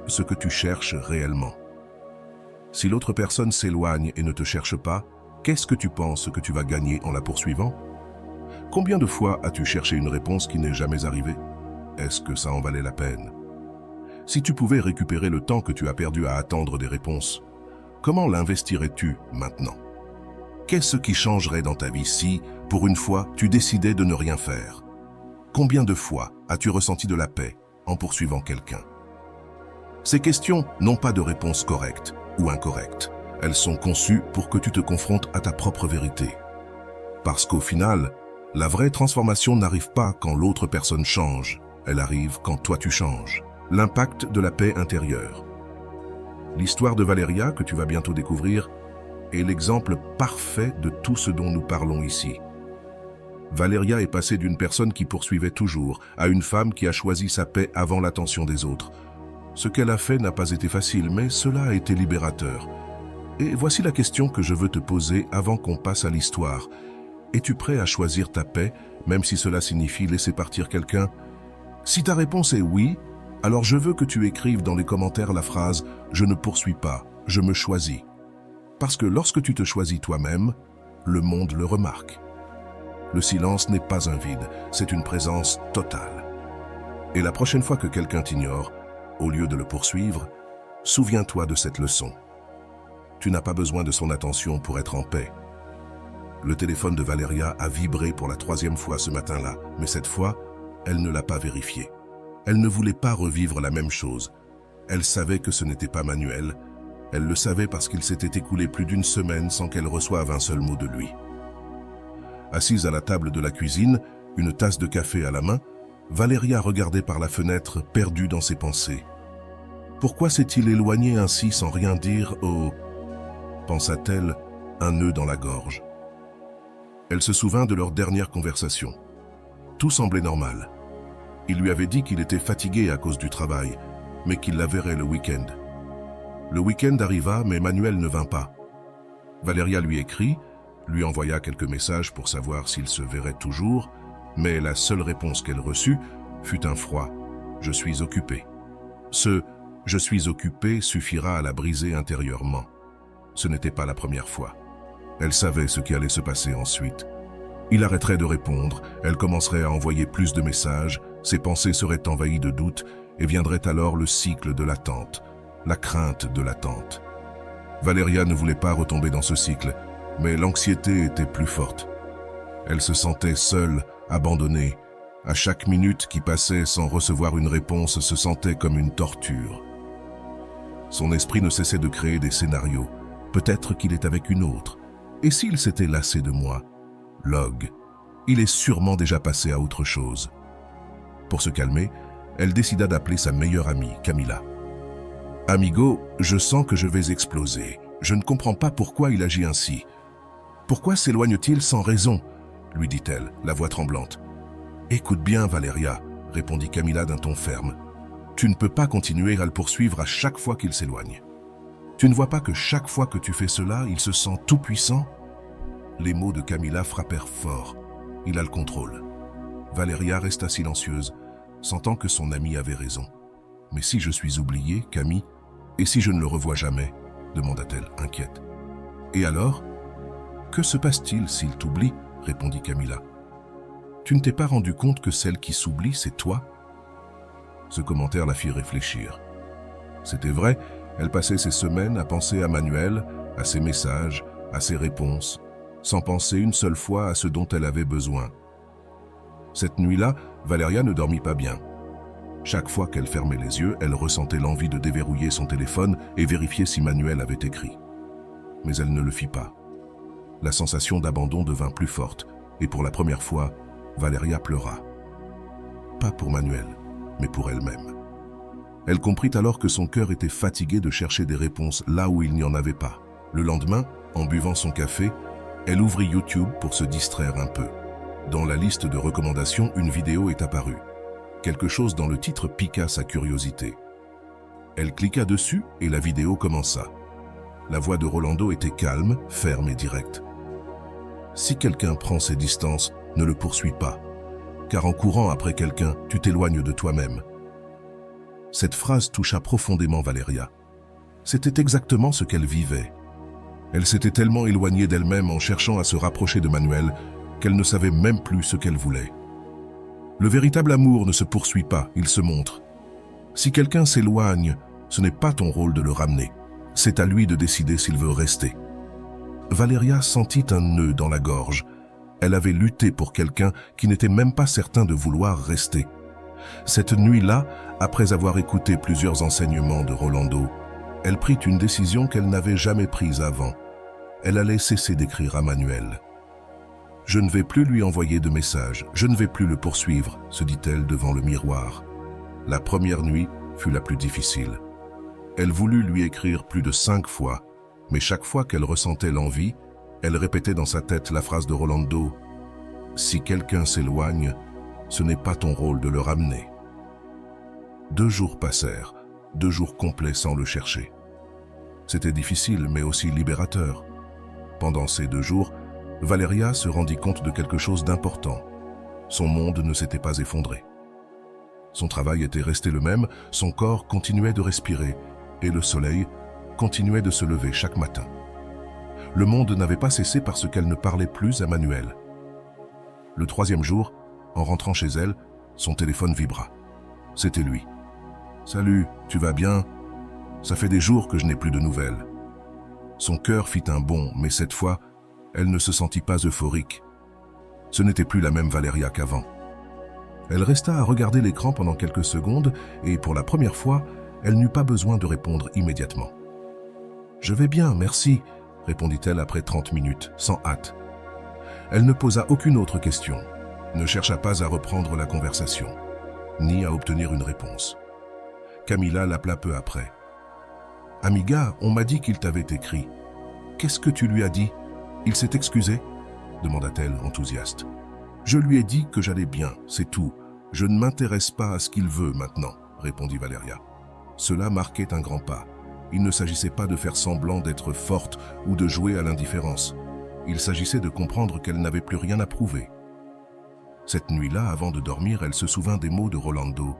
ce que tu cherches réellement. Si l'autre personne s'éloigne et ne te cherche pas, qu'est-ce que tu penses que tu vas gagner en la poursuivant? Combien de fois as-tu cherché une réponse qui n'est jamais arrivée? Est-ce que ça en valait la peine? Si tu pouvais récupérer le temps que tu as perdu à attendre des réponses, comment l'investirais-tu maintenant? Qu'est-ce qui changerait dans ta vie si, pour une fois, tu décidais de ne rien faire? Combien de fois as-tu ressenti de la paix en poursuivant quelqu'un? Ces questions n'ont pas de réponse correcte ou incorrecte. Elles sont conçues pour que tu te confrontes à ta propre vérité. Parce qu'au final, la vraie transformation n'arrive pas quand l'autre personne change. Elle arrive quand toi tu changes. L'impact de la paix intérieure. L'histoire de Valeria, que tu vas bientôt découvrir, est l'exemple parfait de tout ce dont nous parlons ici. Valeria est passée d'une personne qui poursuivait toujours à une femme qui a choisi sa paix avant l'attention des autres. Ce qu'elle a fait n'a pas été facile, mais cela a été libérateur. Et voici la question que je veux te poser avant qu'on passe à l'histoire. Es-tu prêt à choisir ta paix, même si cela signifie laisser partir quelqu'un? Si ta réponse est oui, alors je veux que tu écrives dans les commentaires la phrase « Je ne poursuis pas, je me choisis ». Parce que lorsque tu te choisis toi-même, le monde le remarque. Le silence n'est pas un vide, c'est une présence totale. Et la prochaine fois que quelqu'un t'ignore, au lieu de le poursuivre, souviens-toi de cette leçon. Tu n'as pas besoin de son attention pour être en paix. Le téléphone de Valeria a vibré pour la 3e fois ce matin-là, mais cette fois, elle ne l'a pas vérifié. Elle ne voulait pas revivre la même chose. Elle savait que ce n'était pas Manuel. Elle le savait parce qu'il s'était écoulé plus d'1 semaine sans qu'elle reçoive un seul mot de lui. Assise à la table de la cuisine, une tasse de café à la main, Valeria regardait par la fenêtre, perdue dans ses pensées. Pourquoi s'est-il éloigné ainsi sans rien dire au... pensa-t-elle, un nœud dans la gorge. Elle se souvint de leur dernière conversation. Tout semblait normal. Il lui avait dit qu'il était fatigué à cause du travail, mais qu'il la verrait le week-end. Le week-end arriva, mais Manuel ne vint pas. Valeria lui écrit, lui envoya quelques messages pour savoir s'il se verrait toujours, mais la seule réponse qu'elle reçut fut un froid « Je suis occupé ». Ce « Je suis occupé » suffira à la briser intérieurement. Ce n'était pas la première fois. Elle savait ce qui allait se passer ensuite. Il arrêterait de répondre, elle commencerait à envoyer plus de messages, ses pensées seraient envahies de doutes et viendrait alors le cycle de l'attente, la crainte de l'attente. Valeria ne voulait pas retomber dans ce cycle, mais l'anxiété était plus forte. Elle se sentait seule, abandonnée. À chaque minute qui passait sans recevoir une réponse se sentait comme une torture. Son esprit ne cessait de créer des scénarios. Peut-être qu'il est avec une autre. Et s'il s'était lassé de moi? Log. Il est sûrement déjà passé à autre chose. Pour se calmer, elle décida d'appeler sa meilleure amie, Camila. « Amigo, je sens que je vais exploser. Je ne comprends pas pourquoi il agit ainsi. Pourquoi s'éloigne-t-il sans raison ?» lui dit-elle, la voix tremblante. « Écoute bien, Valeria, » répondit Camila d'un ton ferme. « Tu ne peux pas continuer à le poursuivre à chaque fois qu'il s'éloigne. Tu ne vois pas que chaque fois que tu fais cela, il se sent tout-puissant ?» Les mots de Camila frappèrent fort. Il a le contrôle. Valeria resta silencieuse, sentant que son amie avait raison. « Mais si je suis oubliée, Camille, et si je ne le revois jamais ?» demanda-t-elle, inquiète. « Et alors ? Que se passe-t-il s'il t'oublie ?» répondit Camila. « Tu ne t'es pas rendu compte que celle qui s'oublie, c'est toi ?» Ce commentaire la fit réfléchir. C'était vrai, elle passait ses semaines à penser à Manuel, à ses messages, à ses réponses, sans penser une seule fois à ce dont elle avait besoin. Cette nuit-là, Valeria ne dormit pas bien. Chaque fois qu'elle fermait les yeux, elle ressentait l'envie de déverrouiller son téléphone et vérifier si Manuel avait écrit. Mais elle ne le fit pas. La sensation d'abandon devint plus forte, et pour la première fois, Valeria pleura. Pas pour Manuel, mais pour elle-même. Elle comprit alors que son cœur était fatigué de chercher des réponses là où il n'y en avait pas. Le lendemain, en buvant son café, elle ouvrit YouTube pour se distraire un peu. Dans la liste de recommandations, une vidéo est apparue. Quelque chose dans le titre piqua sa curiosité. Elle cliqua dessus et la vidéo commença. La voix de Rolando était calme, ferme et directe. Si quelqu'un prend ses distances, ne le poursuis pas, car en courant après quelqu'un, tu t'éloignes de toi-même. Cette phrase toucha profondément Valeria. C'était exactement ce qu'elle vivait. Elle s'était tellement éloignée d'elle-même en cherchant à se rapprocher de Manuel qu'elle ne savait même plus ce qu'elle voulait. Le véritable amour ne se poursuit pas, il se montre. Si quelqu'un s'éloigne, ce n'est pas ton rôle de le ramener. C'est à lui de décider s'il veut rester. Valeria sentit un nœud dans la gorge. Elle avait lutté pour quelqu'un qui n'était même pas certain de vouloir rester. Cette nuit-là, après avoir écouté plusieurs enseignements de Rolando, elle prit une décision qu'elle n'avait jamais prise avant. Elle allait cesser d'écrire à Manuel. « Je ne vais plus lui envoyer de messages, je ne vais plus le poursuivre », se dit-elle devant le miroir. La première nuit fut la plus difficile. Elle voulut lui écrire plus de 5 fois, mais chaque fois qu'elle ressentait l'envie, elle répétait dans sa tête la phrase de Rolando « Si quelqu'un s'éloigne, ce n'est pas ton rôle de le ramener. » 2 jours passèrent, 2 jours complets sans le chercher. C'était difficile, mais aussi libérateur. Pendant ces 2 jours, Valeria se rendit compte de quelque chose d'important. Son monde ne s'était pas effondré. Son travail était resté le même, son corps continuait de respirer, et le soleil continuait de se lever chaque matin. Le monde n'avait pas cessé parce qu'elle ne parlait plus à Manuel. Le 3e jour, en rentrant chez elle, son téléphone vibra. C'était lui. « Salut, tu vas bien? Ça fait des jours que je n'ai plus de nouvelles. » Son cœur fit un bond, mais cette fois, elle ne se sentit pas euphorique. Ce n'était plus la même Valéria qu'avant. Elle resta à regarder l'écran pendant quelques secondes et pour la première fois, elle n'eut pas besoin de répondre immédiatement. « Je vais bien, merci », répondit-elle après 30 minutes, sans hâte. Elle ne posa aucune autre question, ne chercha pas à reprendre la conversation, ni à obtenir une réponse. Camilla l'appela peu après. « Amiga, on m'a dit qu'il t'avait écrit. Qu'est-ce que tu lui as dit? Il s'est excusé ?» demanda-t-elle enthousiaste. « Je lui ai dit que j'allais bien, c'est tout. Je ne m'intéresse pas à ce qu'il veut maintenant, » répondit Valéria. Cela marquait un grand pas. Il ne s'agissait pas de faire semblant d'être forte ou de jouer à l'indifférence. Il s'agissait de comprendre qu'elle n'avait plus rien à prouver. Cette nuit-là, avant de dormir, elle se souvint des mots de Rolando.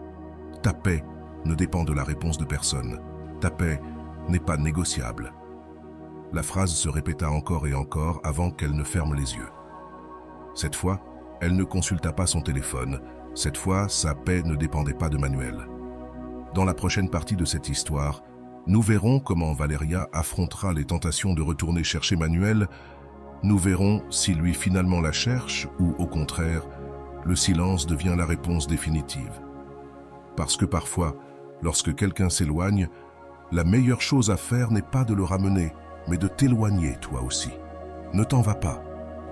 « Ta paix ne dépend de la réponse de personne. Ta paix n'est pas négociable. » La phrase se répéta encore et encore avant qu'elle ne ferme les yeux. Cette fois, elle ne consulta pas son téléphone. Cette fois, sa paix ne dépendait pas de Manuel. Dans la prochaine partie de cette histoire, nous verrons comment Valéria affrontera les tentations de retourner chercher Manuel. Nous verrons si lui finalement la cherche ou, au contraire, le silence devient la réponse définitive. Parce que parfois, lorsque quelqu'un s'éloigne, la meilleure chose à faire n'est pas de le ramener, mais de t'éloigner toi aussi. Ne t'en vas pas,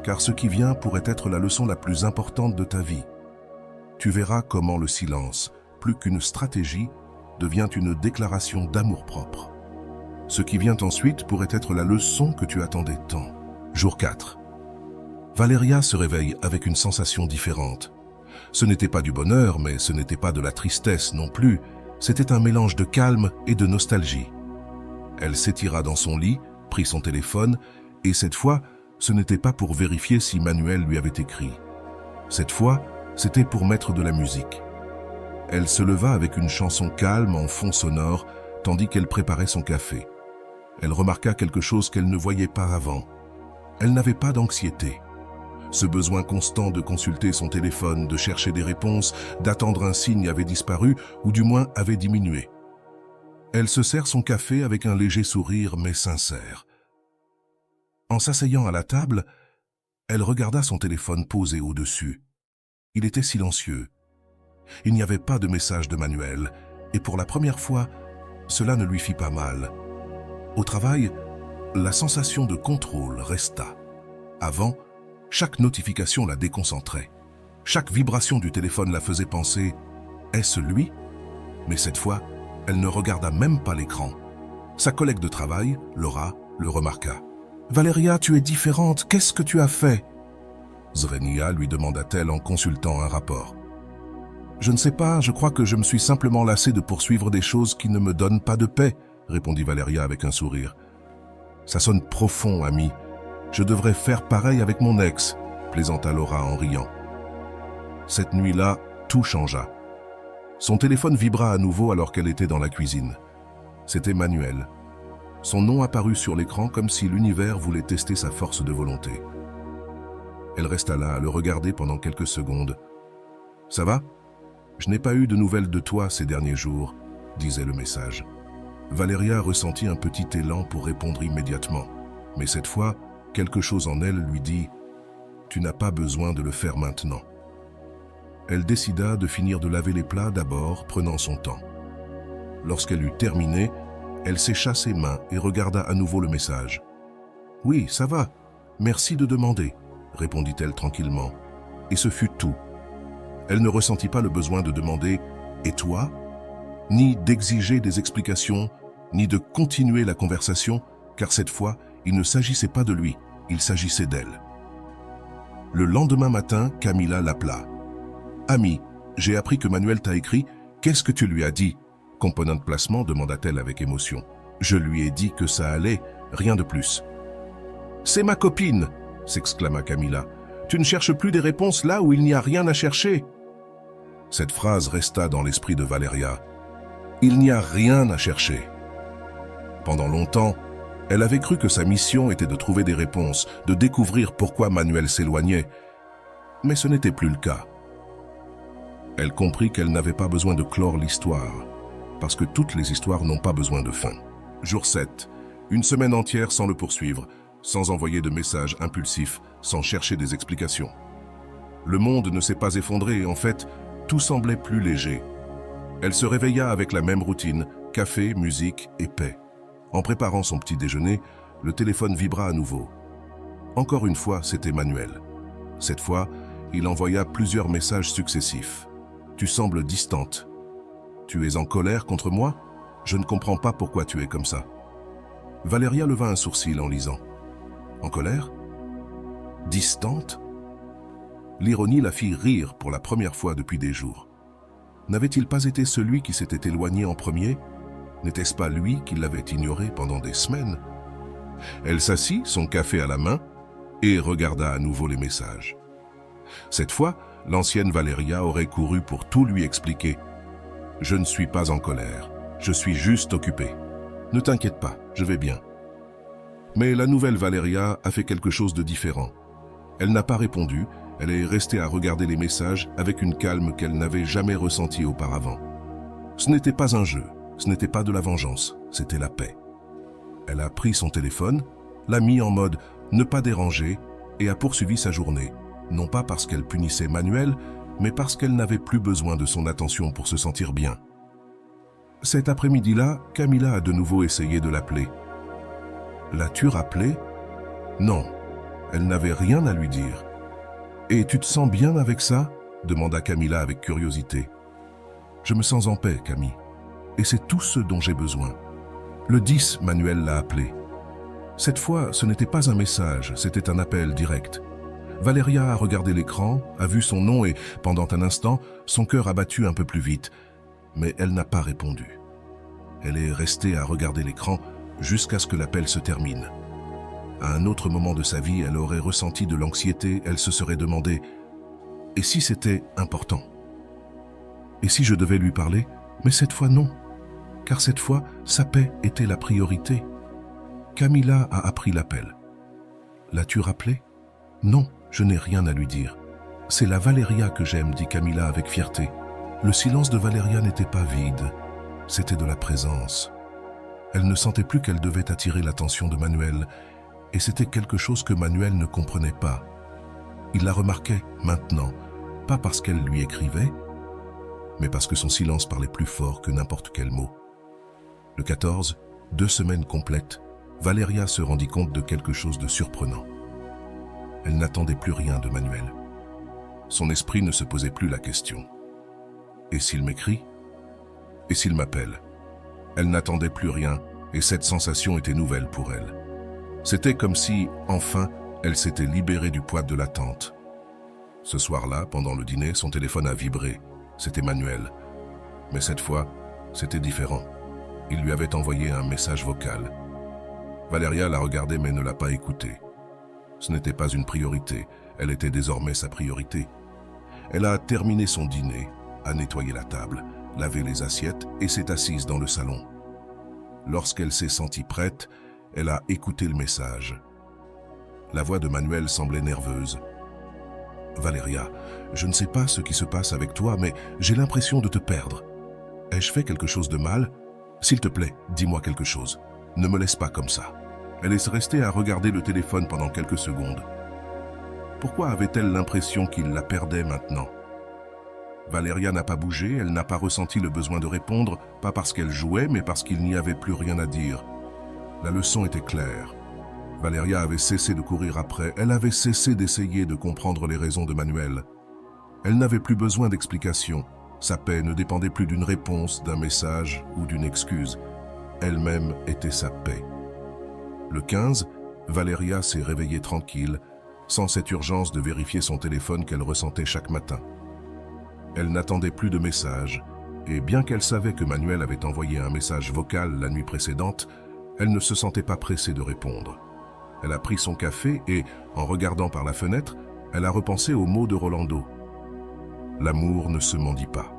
car ce qui vient pourrait être la leçon la plus importante de ta vie. Tu verras comment le silence, plus qu'une stratégie, devient une déclaration d'amour-propre. Ce qui vient ensuite pourrait être la leçon que tu attendais tant. Jour 4. Valéria se réveille avec une sensation différente. Ce n'était pas du bonheur, mais ce n'était pas de la tristesse non plus. C'était un mélange de calme et de nostalgie. Elle s'étira dans son lit, prit son téléphone, et cette fois, ce n'était pas pour vérifier si Manuel lui avait écrit. Cette fois, c'était pour mettre de la musique. Elle se leva avec une chanson calme en fond sonore, tandis qu'elle préparait son café. Elle remarqua quelque chose qu'elle ne voyait pas avant. Elle n'avait pas d'anxiété. Ce besoin constant de consulter son téléphone, de chercher des réponses, d'attendre un signe avait disparu, ou du moins avait diminué. Elle se sert son café avec un léger sourire, mais sincère. En s'asseyant à la table, elle regarda son téléphone posé au-dessus. Il était silencieux. Il n'y avait pas de message de Manuel, et pour la première fois, cela ne lui fit pas mal. Au travail, la sensation de contrôle resta. Avant, chaque notification la déconcentrait. Chaque vibration du téléphone la faisait penser « Est-ce lui ?» Mais cette fois, elle ne regarda même pas l'écran. Sa collègue de travail, Laura, le remarqua. « Valéria, tu es différente, qu'est-ce que tu as fait ?» Zrenia lui demanda-t-elle en consultant un rapport. « Je ne sais pas, je crois que je me suis simplement lassée de poursuivre des choses qui ne me donnent pas de paix, » répondit Valéria avec un sourire. « Ça sonne profond, ami. Je devrais faire pareil avec mon ex, » plaisanta Laura en riant. Cette nuit-là, tout changea. Son téléphone vibra à nouveau alors qu'elle était dans la cuisine. C'était Manuel. Son nom apparut sur l'écran comme si l'univers voulait tester sa force de volonté. Elle resta là à le regarder pendant quelques secondes. « Ça va ? Je n'ai pas eu de nouvelles de toi ces derniers jours, » disait le message. Valéria ressentit un petit élan pour répondre immédiatement. Mais cette fois, quelque chose en elle lui dit « Tu n'as pas besoin de le faire maintenant. » Elle décida de finir de laver les plats d'abord, prenant son temps. Lorsqu'elle eut terminé, elle sécha ses mains et regarda à nouveau le message. « Oui, ça va. Merci de demander, » répondit-elle tranquillement. Et ce fut tout. Elle ne ressentit pas le besoin de demander « Et toi ?» ni d'exiger des explications, ni de continuer la conversation, car cette fois, il ne s'agissait pas de lui, il s'agissait d'elle. Le lendemain matin, Camilla l'appela. « Ami, j'ai appris que Manuel t'a écrit. Qu'est-ce que tu lui as dit ?» Component de placement, demanda-t-elle avec émotion. « Je lui ai dit que ça allait, rien de plus. »« C'est ma copine !» s'exclama Camilla. « Tu ne cherches plus des réponses là où il n'y a rien à chercher !» Cette phrase resta dans l'esprit de Valéria. Il n'y a rien à chercher. Pendant longtemps, elle avait cru que sa mission était de trouver des réponses, de découvrir pourquoi Manuel s'éloignait. Mais ce n'était plus le cas. Elle comprit qu'elle n'avait pas besoin de clore l'histoire, parce que toutes les histoires n'ont pas besoin de fin. Jour 7. Une semaine entière sans le poursuivre, sans envoyer de messages impulsifs, sans chercher des explications. Le monde ne s'est pas effondré et en fait, tout semblait plus léger. Elle se réveilla avec la même routine, café, musique et paix. En préparant son petit déjeuner, le téléphone vibra à nouveau. Encore une fois, c'était Manuel. Cette fois, il envoya plusieurs messages successifs. « Tu sembles distante. Tu es en colère contre moi? Je ne comprends pas pourquoi tu es comme ça. » Valéria leva un sourcil en lisant. « En colère? Distante ?» L'ironie la fit rire pour la première fois depuis des jours. N'avait-il pas été celui qui s'était éloigné en premier? N'était-ce pas lui qui l'avait ignoré pendant des semaines? Elle s'assit, son café à la main, et regarda à nouveau les messages. Cette fois, l'ancienne Valéria aurait couru pour tout lui expliquer. « Je ne suis pas en colère, je suis juste occupée. Ne t'inquiète pas, je vais bien. » Mais la nouvelle Valéria a fait quelque chose de différent. Elle n'a pas répondu, elle est restée à regarder les messages avec une calme qu'elle n'avait jamais ressentie auparavant. Ce n'était pas un jeu, ce n'était pas de la vengeance, c'était la paix. Elle a pris son téléphone, l'a mis en mode « ne pas déranger » et a poursuivi sa journée, non pas parce qu'elle punissait Manuel, mais parce qu'elle n'avait plus besoin de son attention pour se sentir bien. Cet après-midi-là, Camilla a de nouveau essayé de l'appeler. L'as-tu rappelé? Non, elle n'avait rien à lui dire. Et tu te sens bien avec ça? Demanda Camilla avec curiosité. Je me sens en paix, Camille. Et c'est tout ce dont j'ai besoin. Le 10, Manuel l'a appelé. Cette fois, ce n'était pas un message, c'était un appel direct. Valéria a regardé l'écran, a vu son nom et, pendant un instant, son cœur a battu un peu plus vite. Mais elle n'a pas répondu. Elle est restée à regarder l'écran jusqu'à ce que l'appel se termine. À un autre moment de sa vie, elle aurait ressenti de l'anxiété, elle se serait demandé « Et si c'était important? Et si je devais lui parler? Mais cette fois, non. Car cette fois, sa paix était la priorité. » Camilla a appris l'appel. « L'as-tu rappelé? » « Non, je n'ai rien à lui dire. C'est la Valéria que j'aime, dit Camilla avec fierté. Le silence de Valéria n'était pas vide, c'était de la présence. Elle ne sentait plus qu'elle devait attirer l'attention de Manuel, et c'était quelque chose que Manuel ne comprenait pas. Il la remarquait maintenant, pas parce qu'elle lui écrivait, mais parce que son silence parlait plus fort que n'importe quel mot. Le 14, 2 semaines complètes, Valéria se rendit compte de quelque chose de surprenant. Elle n'attendait plus rien de Manuel. Son esprit ne se posait plus la question. Et s'il m'écrit? Et s'il m'appelle? Elle n'attendait plus rien, et cette sensation était nouvelle pour elle. C'était comme si, enfin, elle s'était libérée du poids de l'attente. Ce soir-là, pendant le dîner, son téléphone a vibré. C'était Manuel. Mais cette fois, c'était différent. Il lui avait envoyé un message vocal. Valéria l'a regardé mais ne l'a pas écouté. Ce n'était pas une priorité, elle était désormais sa priorité. Elle a terminé son dîner, a nettoyé la table, lavé les assiettes et s'est assise dans le salon. Lorsqu'elle s'est sentie prête, elle a écouté le message. La voix de Manuel semblait nerveuse. « Valéria, je ne sais pas ce qui se passe avec toi, mais j'ai l'impression de te perdre. Ai-je fait quelque chose de mal? S'il te plaît, dis-moi quelque chose. Ne me laisse pas comme ça. » Elle est restée à regarder le téléphone pendant quelques secondes. Pourquoi avait-elle l'impression qu'il la perdait maintenant? Valéria n'a pas bougé, elle n'a pas ressenti le besoin de répondre, pas parce qu'elle jouait, mais parce qu'il n'y avait plus rien à dire. La leçon était claire. Valéria avait cessé de courir après, elle avait cessé d'essayer de comprendre les raisons de Manuel. Elle n'avait plus besoin d'explications. Sa paix ne dépendait plus d'une réponse, d'un message ou d'une excuse. Elle-même était sa paix. Le 15, Valéria s'est réveillée tranquille, sans cette urgence de vérifier son téléphone qu'elle ressentait chaque matin. Elle n'attendait plus de messages, et bien qu'elle savait que Manuel avait envoyé un message vocal la nuit précédente, elle ne se sentait pas pressée de répondre. Elle a pris son café et, en regardant par la fenêtre, elle a repensé aux mots de Rolando. L'amour ne se mendie pas.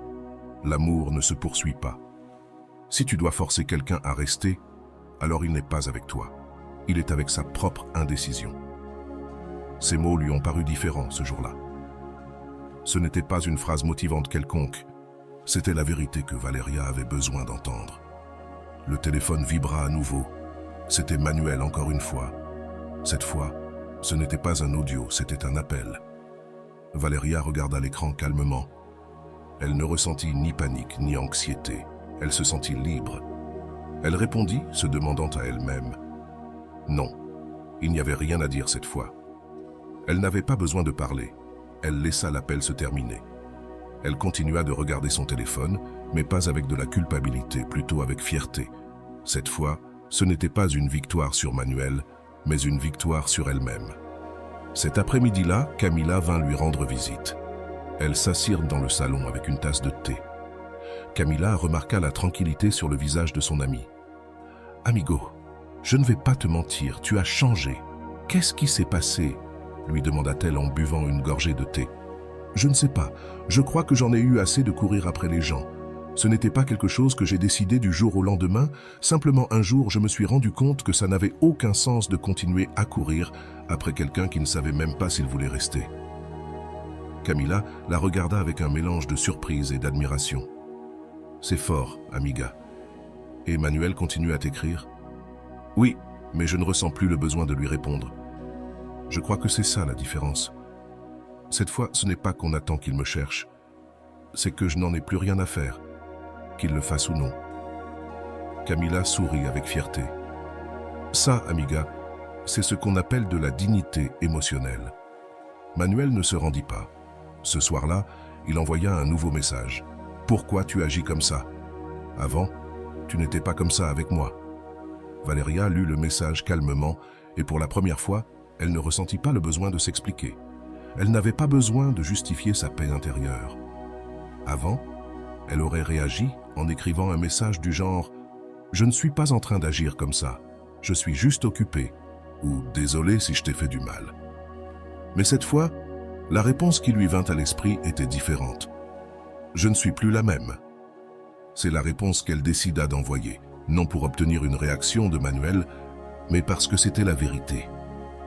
L'amour ne se poursuit pas. Si tu dois forcer quelqu'un à rester, alors il n'est pas avec toi. Il est avec sa propre indécision. Ces mots lui ont paru différents ce jour-là. Ce n'était pas une phrase motivante quelconque, c'était la vérité que Valéria avait besoin d'entendre. Le téléphone vibra à nouveau. C'était Manuel encore une fois. Cette fois, ce n'était pas un audio, c'était un appel. Valeria regarda l'écran calmement. Elle ne ressentit ni panique ni anxiété. Elle se sentit libre. Elle répondit, se demandant à elle-même. Non, il n'y avait rien à dire cette fois. Elle n'avait pas besoin de parler. Elle laissa l'appel se terminer. Elle continua de regarder son téléphone, mais pas avec de la culpabilité, plutôt avec fierté. Cette fois, ce n'était pas une victoire sur Manuel, mais une victoire sur elle-même. Cet après-midi-là, Camila vint lui rendre visite. Elles s'assirent dans le salon avec une tasse de thé. Camila remarqua la tranquillité sur le visage de son ami. « Amigo, je ne vais pas te mentir, tu as changé. Qu'est-ce qui s'est passé ?» lui demanda-t-elle en buvant une gorgée de thé. « Je ne sais pas, je crois que j'en ai eu assez de courir après les gens. Ce n'était pas quelque chose que j'ai décidé du jour au lendemain, simplement un jour je me suis rendu compte que ça n'avait aucun sens de continuer à courir après quelqu'un qui ne savait même pas s'il voulait rester. » Camila la regarda avec un mélange de surprise et d'admiration. « C'est fort, amiga. » Et Manuel continue à t'écrire. « Oui, mais je ne ressens plus le besoin de lui répondre. Je crois que c'est ça la différence. Cette fois, ce n'est pas qu'on attend qu'il me cherche. C'est que je n'en ai plus rien à faire, qu'il le fasse ou non. » Camila sourit avec fierté. « Ça, amiga, c'est ce qu'on appelle de la dignité émotionnelle. » Manuel ne se rendit pas. Ce soir-là, il envoya un nouveau message. « Pourquoi tu agis comme ça? Avant, tu n'étais pas comme ça avec moi. » Valeria lut le message calmement et pour la première fois, elle ne ressentit pas le besoin de s'expliquer. Elle n'avait pas besoin de justifier sa paix intérieure. Avant, elle aurait réagi en écrivant un message du genre « Je ne suis pas en train d'agir comme ça, je suis juste occupée » ou « Désolé si je t'ai fait du mal ». Mais cette fois, la réponse qui lui vint à l'esprit était différente. « Je ne suis plus la même ». C'est la réponse qu'elle décida d'envoyer, non pour obtenir une réaction de Manuel, mais parce que c'était la vérité.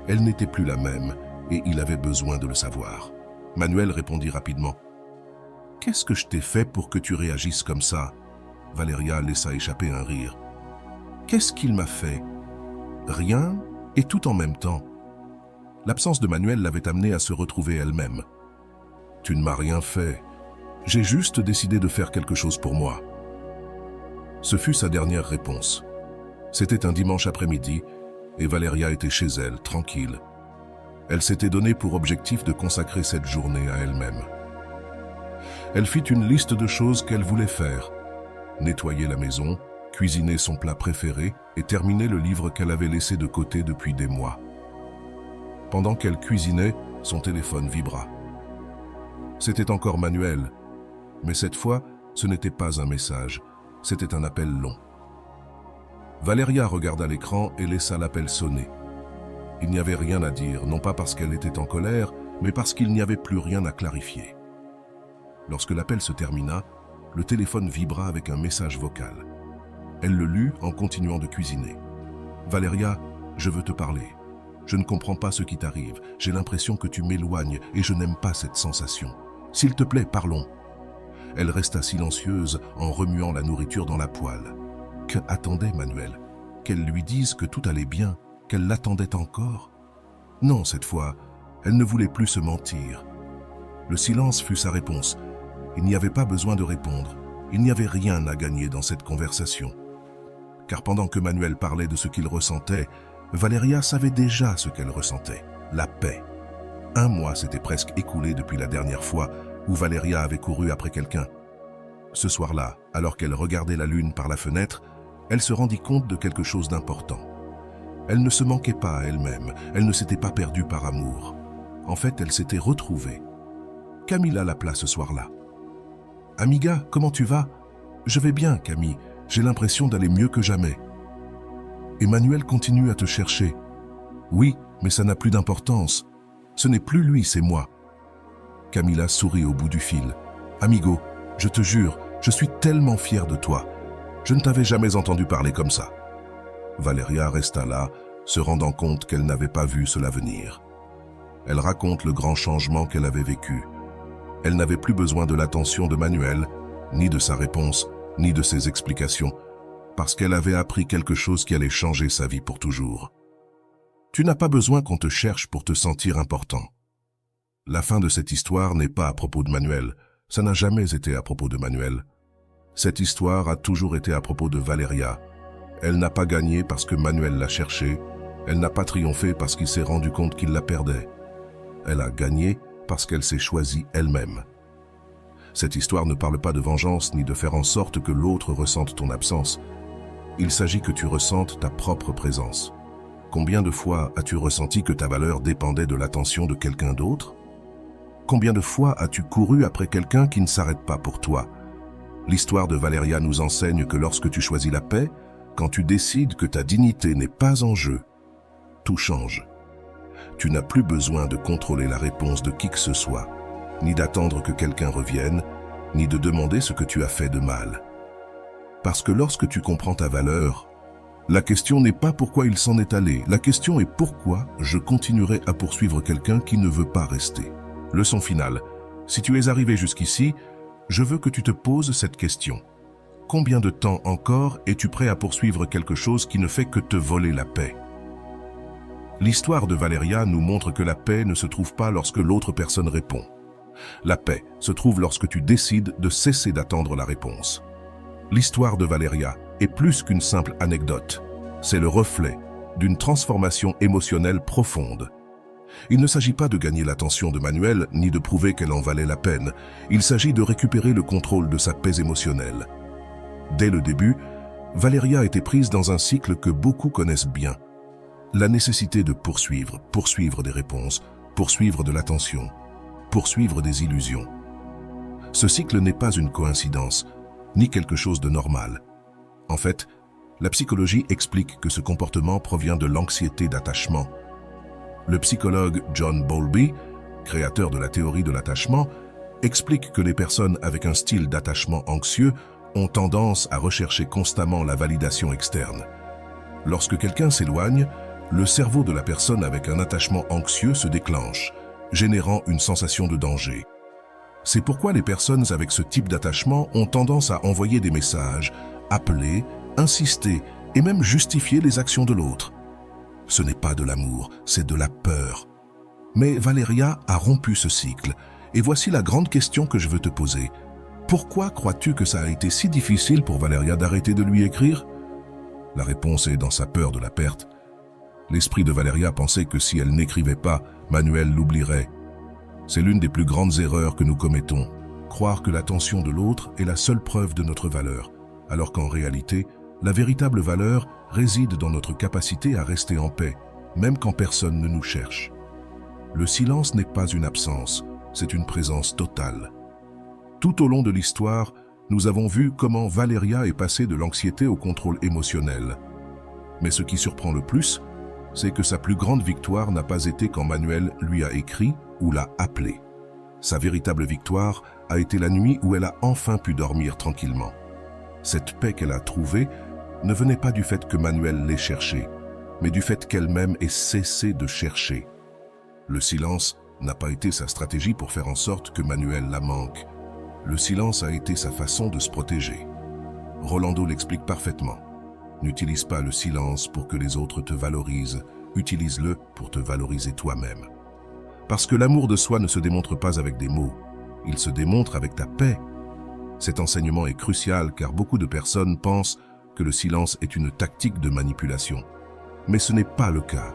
Elle n'était plus la même et il avait besoin de le savoir. Manuel répondit rapidement. « Qu'est-ce que je t'ai fait pour que tu réagisses comme ça ?» Valeria laissa échapper un rire. « Qu'est-ce qu'il m'a fait ? Rien et tout en même temps. » L'absence de Manuel l'avait amenée à se retrouver elle-même. « Tu ne m'as rien fait. J'ai juste décidé de faire quelque chose pour moi. » Ce fut sa dernière réponse. C'était un dimanche après-midi et Valeria était chez elle, tranquille. Elle s'était donné pour objectif de consacrer cette journée à elle-même. Elle fit une liste de choses qu'elle voulait faire. Nettoyer la maison, cuisiner son plat préféré et terminer le livre qu'elle avait laissé de côté depuis des mois. Pendant qu'elle cuisinait, son téléphone vibra. C'était encore Manuel, mais cette fois, ce n'était pas un message, c'était un appel long. Valeria regarda l'écran et laissa l'appel sonner. Il n'y avait rien à dire, non pas parce qu'elle était en colère, mais parce qu'il n'y avait plus rien à clarifier. Lorsque l'appel se termina, le téléphone vibra avec un message vocal. Elle le lut en continuant de cuisiner. « Valeria, je veux te parler. Je ne comprends pas ce qui t'arrive. J'ai l'impression que tu m'éloignes et je n'aime pas cette sensation. S'il te plaît, parlons. » Elle resta silencieuse en remuant la nourriture dans la poêle. Que attendait Manuel? Qu'elle lui dise que tout allait bien, qu'elle l'attendait encore? Non, cette fois, elle ne voulait plus se mentir. Le silence fut sa réponse. Il n'y avait pas besoin de répondre. Il n'y avait rien à gagner dans cette conversation. Car pendant que Manuel parlait de ce qu'il ressentait, Valeria savait déjà ce qu'elle ressentait, la paix. Un mois s'était presque écoulé depuis la dernière fois où Valeria avait couru après quelqu'un. Ce soir-là, alors qu'elle regardait la lune par la fenêtre, elle se rendit compte de quelque chose d'important. Elle ne se manquait pas à elle-même, elle ne s'était pas perdue par amour. En fait, elle s'était retrouvée. Camila l'appela ce soir-là. « Amiga, comment tu vas ? » ?»« Je vais bien, Camille. J'ai l'impression d'aller mieux que jamais. »« Emmanuel continue à te chercher. »« Oui, mais ça n'a plus d'importance. Ce n'est plus lui, c'est moi. » Camila sourit au bout du fil. « Amigo, je te jure, je suis tellement fière de toi. Je ne t'avais jamais entendu parler comme ça. » Valeria resta là, se rendant compte qu'elle n'avait pas vu cela venir. Elle raconte le grand changement qu'elle avait vécu. Elle n'avait plus besoin de l'attention de Manuel, ni de sa réponse, ni de ses explications. parce qu'elle avait appris quelque chose qui allait changer sa vie pour toujours. Tu n'as pas besoin qu'on te cherche pour te sentir important. La fin de cette histoire n'est pas à propos de Manuel. Ça n'a jamais été à propos de Manuel. Cette histoire a toujours été à propos de Valeria. Elle n'a pas gagné parce que Manuel l'a cherchée. Elle n'a pas triomphé parce qu'il s'est rendu compte qu'il la perdait. Elle a gagné parce qu'elle s'est choisie elle-même. Cette histoire ne parle pas de vengeance ni de faire en sorte que l'autre ressente ton absence. Il s'agit que tu ressentes ta propre présence. Combien de fois as-tu ressenti que ta valeur dépendait de l'attention de quelqu'un d'autre? Combien de fois as-tu couru après quelqu'un qui ne s'arrête pas pour toi? L'histoire de Valeria nous enseigne que lorsque tu choisis la paix, quand tu décides que ta dignité n'est pas en jeu, tout change. Tu n'as plus besoin de contrôler la réponse de qui que ce soit, ni d'attendre que quelqu'un revienne, ni de demander ce que tu as fait de mal. Parce que lorsque tu comprends ta valeur, la question n'est pas pourquoi il s'en est allé, la question est pourquoi je continuerai à poursuivre quelqu'un qui ne veut pas rester. Leçon finale, si tu es arrivé jusqu'ici, je veux que tu te poses cette question. Combien de temps encore es-tu prêt à poursuivre quelque chose qui ne fait que te voler la paix? L'histoire de Valeria nous montre que la paix ne se trouve pas lorsque l'autre personne répond. La paix se trouve lorsque tu décides de cesser d'attendre la réponse. L'histoire de Valeria est plus qu'une simple anecdote. C'est le reflet d'une transformation émotionnelle profonde. Il ne s'agit pas de gagner l'attention de Manuel ni de prouver qu'elle en valait la peine. Il s'agit de récupérer le contrôle de sa paix émotionnelle. Dès le début, Valeria était prise dans un cycle que beaucoup connaissent bien. La nécessité de poursuivre des réponses, poursuivre de l'attention, poursuivre des illusions. Ce cycle n'est pas une coïncidence, ni quelque chose de normal. En fait, la psychologie explique que ce comportement provient de l'anxiété d'attachement. Le psychologue John Bowlby, créateur de la théorie de l'attachement, explique que les personnes avec un style d'attachement anxieux ont tendance à rechercher constamment la validation externe. Lorsque quelqu'un s'éloigne, le cerveau de la personne avec un attachement anxieux se déclenche, générant une sensation de danger. C'est pourquoi les personnes avec ce type d'attachement ont tendance à envoyer des messages, appeler, insister et même justifier les actions de l'autre. Ce n'est pas de l'amour, c'est de la peur. Mais Valeria a rompu ce cycle, et voici la grande question que je veux te poser. Pourquoi crois-tu que ça a été si difficile pour Valeria d'arrêter de lui écrire? La réponse est dans sa peur de la perte. L'esprit de Valeria pensait que si elle n'écrivait pas, Manuel l'oublierait. C'est l'une des plus grandes erreurs que nous commettons, croire que l'attention de l'autre est la seule preuve de notre valeur, alors qu'en réalité, la véritable valeur réside dans notre capacité à rester en paix, même quand personne ne nous cherche. Le silence n'est pas une absence, c'est une présence totale. Tout au long de l'histoire, nous avons vu comment Valeria est passée de l'anxiété au contrôle émotionnel. Mais ce qui surprend le plus, c'est que sa plus grande victoire n'a pas été quand Manuel lui a écrit ou l'a appelé. Sa véritable victoire a été la nuit où elle a enfin pu dormir tranquillement. Cette paix qu'elle a trouvée ne venait pas du fait que Manuel l'ait cherchée, mais du fait qu'elle-même ait cessé de chercher. Le silence n'a pas été sa stratégie pour faire en sorte que Manuel la manque. Le silence a été sa façon de se protéger. Rolando l'explique parfaitement. N'utilise pas le silence pour que les autres te valorisent, utilise-le pour te valoriser toi-même. Parce que l'amour de soi ne se démontre pas avec des mots, il se démontre avec ta paix. Cet enseignement est crucial car beaucoup de personnes pensent que le silence est une tactique de manipulation. Mais ce n'est pas le cas.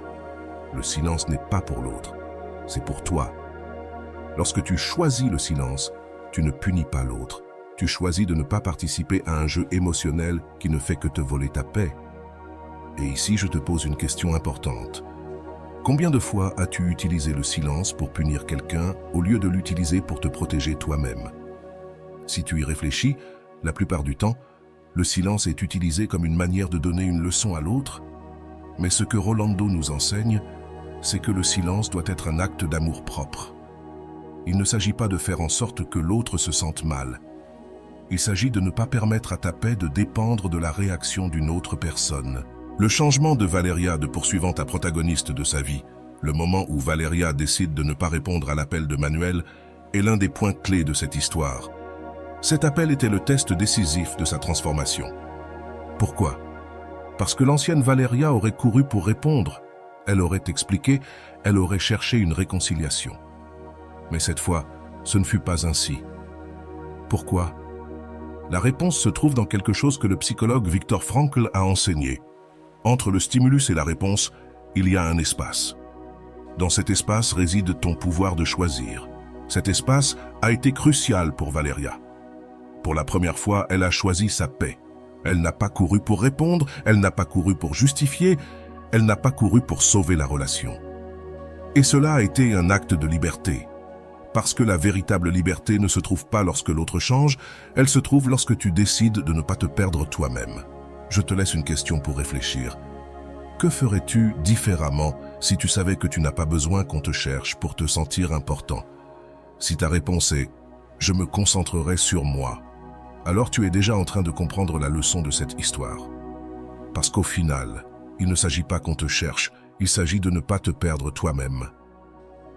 Le silence n'est pas pour l'autre, c'est pour toi. Lorsque tu choisis le silence, tu ne punis pas l'autre. Tu choisis de ne pas participer à un jeu émotionnel qui ne fait que te voler ta paix. Et ici, je te pose une question importante. Combien de fois as-tu utilisé le silence pour punir quelqu'un au lieu de l'utiliser pour te protéger toi-même? Si tu y réfléchis, la plupart du temps, le silence est utilisé comme une manière de donner une leçon à l'autre. Mais ce que Rolando nous enseigne, c'est que le silence doit être un acte d'amour-propre. Il ne s'agit pas de faire en sorte que l'autre se sente mal. Il s'agit de ne pas permettre à ta paix de dépendre de la réaction d'une autre personne. Le changement de Valeria de poursuivante à protagoniste de sa vie, le moment où Valeria décide de ne pas répondre à l'appel de Manuel, est l'un des points clés de cette histoire. Cet appel était le test décisif de sa transformation. Pourquoi? Parce que l'ancienne Valéria aurait couru pour répondre. Elle aurait expliqué, elle aurait cherché une réconciliation. Mais cette fois, ce ne fut pas ainsi. Pourquoi? La réponse se trouve dans quelque chose que le psychologue Viktor Frankl a enseigné. Entre le stimulus et la réponse, il y a un espace. Dans cet espace réside ton pouvoir de choisir. Cet espace a été crucial pour Valéria. Pour la première fois, elle a choisi sa paix. Elle n'a pas couru pour répondre, elle n'a pas couru pour justifier, elle n'a pas couru pour sauver la relation. Et cela a été un acte de liberté. Parce que la véritable liberté ne se trouve pas lorsque l'autre change, elle se trouve lorsque tu décides de ne pas te perdre toi-même. Je te laisse une question pour réfléchir. Que ferais-tu différemment si tu savais que tu n'as pas besoin qu'on te cherche pour te sentir important? Si ta réponse est « je me concentrerai sur moi », alors tu es déjà en train de comprendre la leçon de cette histoire. Parce qu'au final, il ne s'agit pas qu'on te cherche, il s'agit de ne pas te perdre toi-même.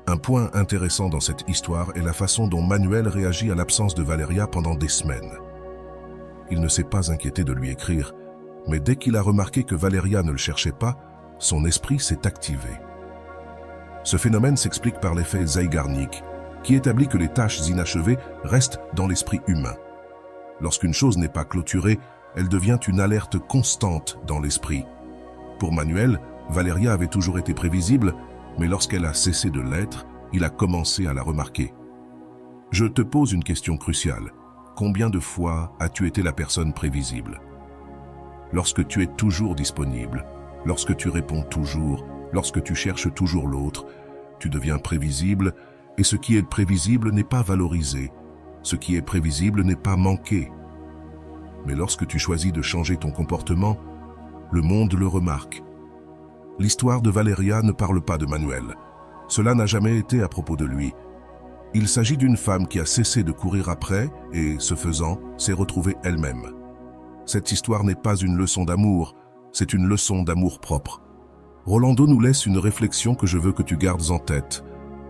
Un point intéressant dans cette histoire est la façon dont Manuel réagit à l'absence de Valéria pendant des semaines. Il ne s'est pas inquiété de lui écrire, mais dès qu'il a remarqué que Valéria ne le cherchait pas, son esprit s'est activé. Ce phénomène s'explique par l'effet Zeigarnik, qui établit que les tâches inachevées restent dans l'esprit humain. Lorsqu'une chose n'est pas clôturée, elle devient une alerte constante dans l'esprit. Pour Manuel, Valéria avait toujours été prévisible, mais lorsqu'elle a cessé de l'être, il a commencé à la remarquer. Je te pose une question cruciale. Combien de fois as-tu été la personne prévisible? Lorsque tu es toujours disponible, lorsque tu réponds toujours, lorsque tu cherches toujours l'autre, tu deviens prévisible, et ce qui est prévisible n'est pas valorisé. Ce qui est prévisible n'est pas manqué. Mais lorsque tu choisis de changer ton comportement, le monde le remarque. L'histoire de Valéria ne parle pas de Manuel. Cela n'a jamais été à propos de lui. Il s'agit d'une femme qui a cessé de courir après et, ce faisant, s'est retrouvée elle-même. Cette histoire n'est pas une leçon d'amour, c'est une leçon d'amour-propre. Rolando nous laisse une réflexion que je veux que tu gardes en tête.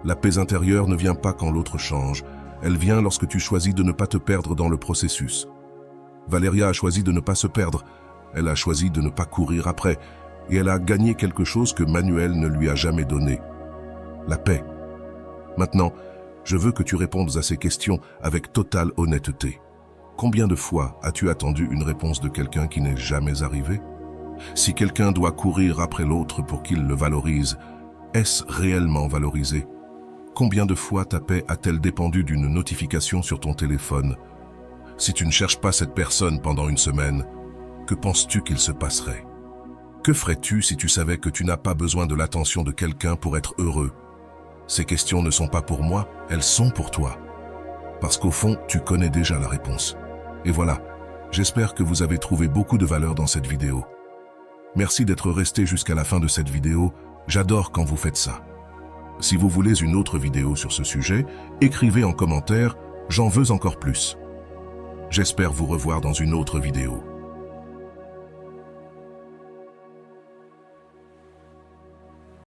La paix intérieure ne vient pas quand l'autre change. Elle vient lorsque tu choisis de ne pas te perdre dans le processus. Valéria a choisi de ne pas se perdre. Elle a choisi de ne pas courir après. Et elle a gagné quelque chose que Manuel ne lui a jamais donné. La paix. Maintenant, je veux que tu répondes à ces questions avec totale honnêteté. Combien de fois as-tu attendu une réponse de quelqu'un qui n'est jamais arrivé? Si quelqu'un doit courir après l'autre pour qu'il le valorise, est-ce réellement valorisé? Combien de fois ta paix a-t-elle dépendu d'une notification sur ton téléphone? Si tu ne cherches pas cette personne pendant une semaine, que penses-tu qu'il se passerait? Que ferais-tu si tu savais que tu n'as pas besoin de l'attention de quelqu'un pour être heureux? Ces questions ne sont pas pour moi, elles sont pour toi. Parce qu'au fond, tu connais déjà la réponse. Et voilà, j'espère que vous avez trouvé beaucoup de valeur dans cette vidéo. Merci d'être resté jusqu'à la fin de cette vidéo, j'adore quand vous faites ça. Si vous voulez une autre vidéo sur ce sujet, écrivez en commentaire « J'en veux encore plus ». J'espère vous revoir dans une autre vidéo.